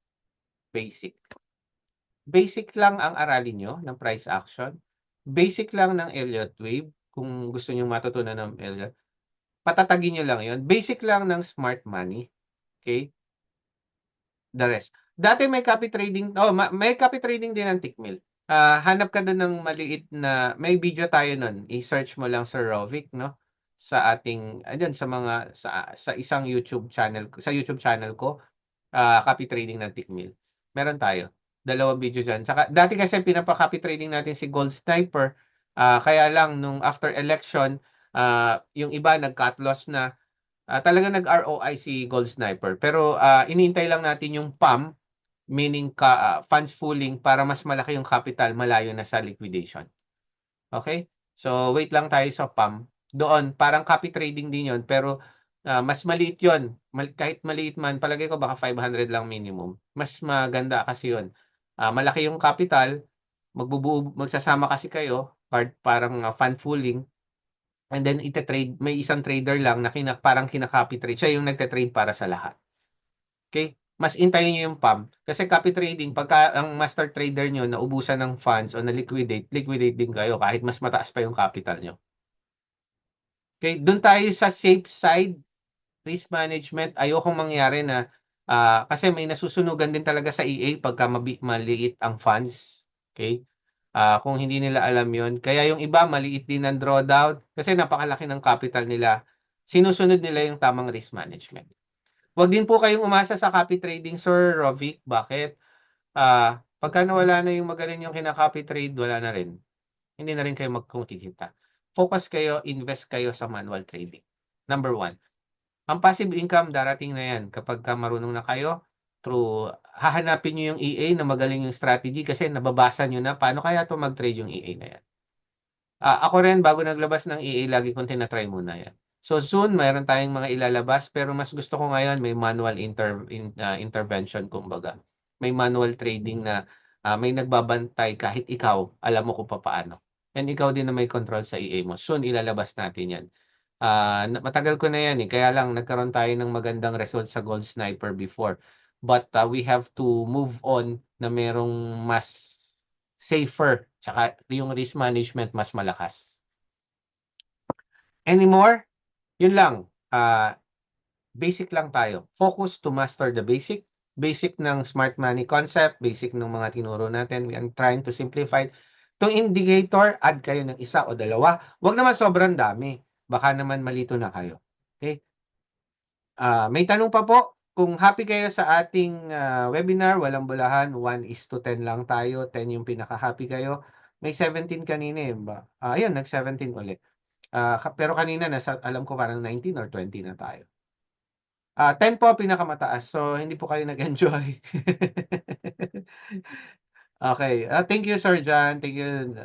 Speaker 1: basic. Basic lang ang aralin nyo ng price action. Basic lang ng Elliott Wave. Kung gusto nyo matutunan ng Elliott. Patatagin nyo lang yon. Basic lang ng smart money. Okay? The rest. Dati may copy trading. May copy trading din ng Tickmill. Hanap ka doon ng maliit na, may video tayo nun. I-search mo lang sa Rovic, no? Sa ating, ayun, sa isang YouTube channel, sa YouTube channel ko, copy trading ng Tickmill. Meron tayo. Dalawang video dyan. Saka, dati kasi pinapa-copy trading natin si Gold Sniper. Kaya lang, nung after election, yung iba nag-cut loss na. Talaga nag-ROI si Gold Sniper. Pero iniintay lang natin yung PAM, meaning funds pooling para mas malaki yung capital malayo na sa liquidation. Okay? So, wait lang tayo sa PAM. Doon, parang copy trading din yon pero mas maliit yon. Kahit maliit man, palagay ko baka 500 lang minimum. Mas maganda kasi yon. Malaki yung capital, magsasama kasi kayo, parang fund pooling, and then ite-trade, may isang trader lang na parang kinaka-copy trade. Siya yung nagte-trade para sa lahat. Okay? Mas intayin niyo yung PAM. Kasi copy trading, pagka ang master trader nyo naubusan ng funds o na-liquidate, liquidate din kayo kahit mas mataas pa yung capital nyo. Okay? Doon tayo sa safe side, risk management. Ayokong mangyari na, kasi may nasusunugan din talaga sa EA pagka maliit ang funds. Okay? Kung hindi nila alam yon. Kaya yung iba, maliit din ang drawdown kasi napakalaki ng capital nila. Sinusunod nila yung tamang risk management. Huwag din po kayong umasa sa copy trading, Sir Rovic. Bakit? Pagka nawala na yung magaling yung kina-copy trade, wala na rin. Hindi na rin kayo magkukikita. Focus kayo, invest kayo sa manual trading. Number 1. Ang passive income, darating na yan kapag marunong na kayo. Hahanapin nyo yung EA na magaling yung strategy kasi nababasa nyo na paano kaya to mag-trade yung EA na yan. Ako rin, bago naglabas ng EA, lagi kong tinatry muna yan. So soon, mayroon tayong mga ilalabas, pero mas gusto ko ngayon may manual intervention, kumbaga. May manual trading na may nagbabantay kahit ikaw, alam mo kung paano. And ikaw din na may control sa EA mo. Soon, ilalabas natin yan. Matagal ko na yan eh. Kaya lang, nagkaroon tayo ng magandang result sa Gold Sniper before. But we have to move on na merong mas safer, tsaka yung risk management mas malakas. Anymore? Yun lang. Basic lang tayo. Focus to master the basic. Basic ng smart money concept, basic ng mga tinuro natin. We are trying to simplify. Itong indicator, add kayo ng isa o dalawa. Huwag naman sobrang dami. Baka naman malito na kayo. Okay? May tanong pa po? Kung happy kayo sa ating webinar, walang bulahan, 1:10 lang tayo, 10 yung pinaka-happy kayo. May 17 kanina eh. Ayun, nag-17 ulit. Pero kanina, alam ko parang 19 or 20 na tayo. 10 po pinakamataas. So, hindi po kayo nag-enjoy. Okay. Thank you, Sir John. Thank you.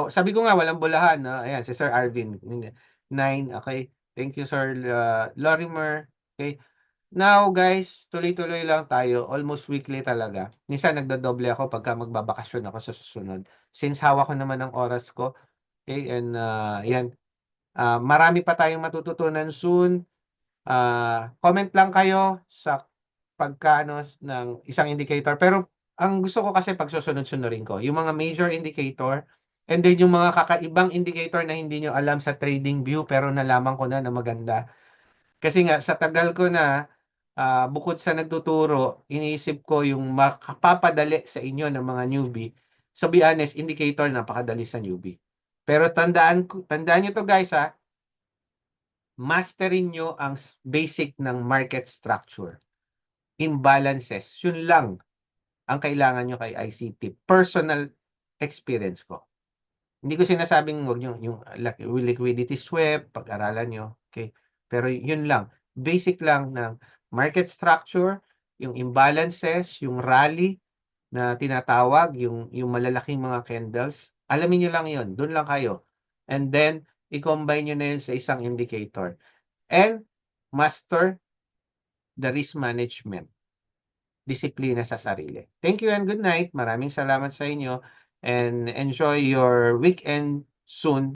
Speaker 1: Sabi ko nga, walang bulahan. Ayan, si Sir Arvin. 9. Okay. Thank you, Sir Lorimer. Okay. Now, guys, tuloy-tuloy lang tayo. Almost weekly talaga. Minsan, nagdodoble ako pagka magbabakasyon ako sa susunod. Since hawak ko naman ang oras ko. Okay. And, yan. Marami pa tayong matututunan soon. Comment lang kayo sa pagkano ng isang indicator. Pero ang gusto ko kasi pagsusunod-sunurin ko, yung mga major indicator and then yung mga kakaibang indicator na hindi nyo alam sa trading view pero nalaman ko na maganda. Kasi nga sa tagal ko na bukod sa nagtuturo, iniisip ko yung makapapadali sa inyo ng mga newbie. So be honest, indicator napakadali sa newbie. Pero tandaan nyo to guys ha, masterin nyo ang basic ng market structure. Imbalances, yun lang ang kailangan nyo kay ICT. Personal experience ko. Hindi ko sinasabing wag nyo yung liquidity swap, pag-aralan nyo. Okay? Pero yun lang. Basic lang ng market structure, yung imbalances, yung rally na tinatawag, yung malalaking mga candles. Alamin nyo lang yun. Doon lang kayo. And then, i-combine nyo na yun sa isang indicator. And master the risk management. Disiplina sa sarili. Thank you and good night. Maraming salamat sa inyo and enjoy your weekend soon.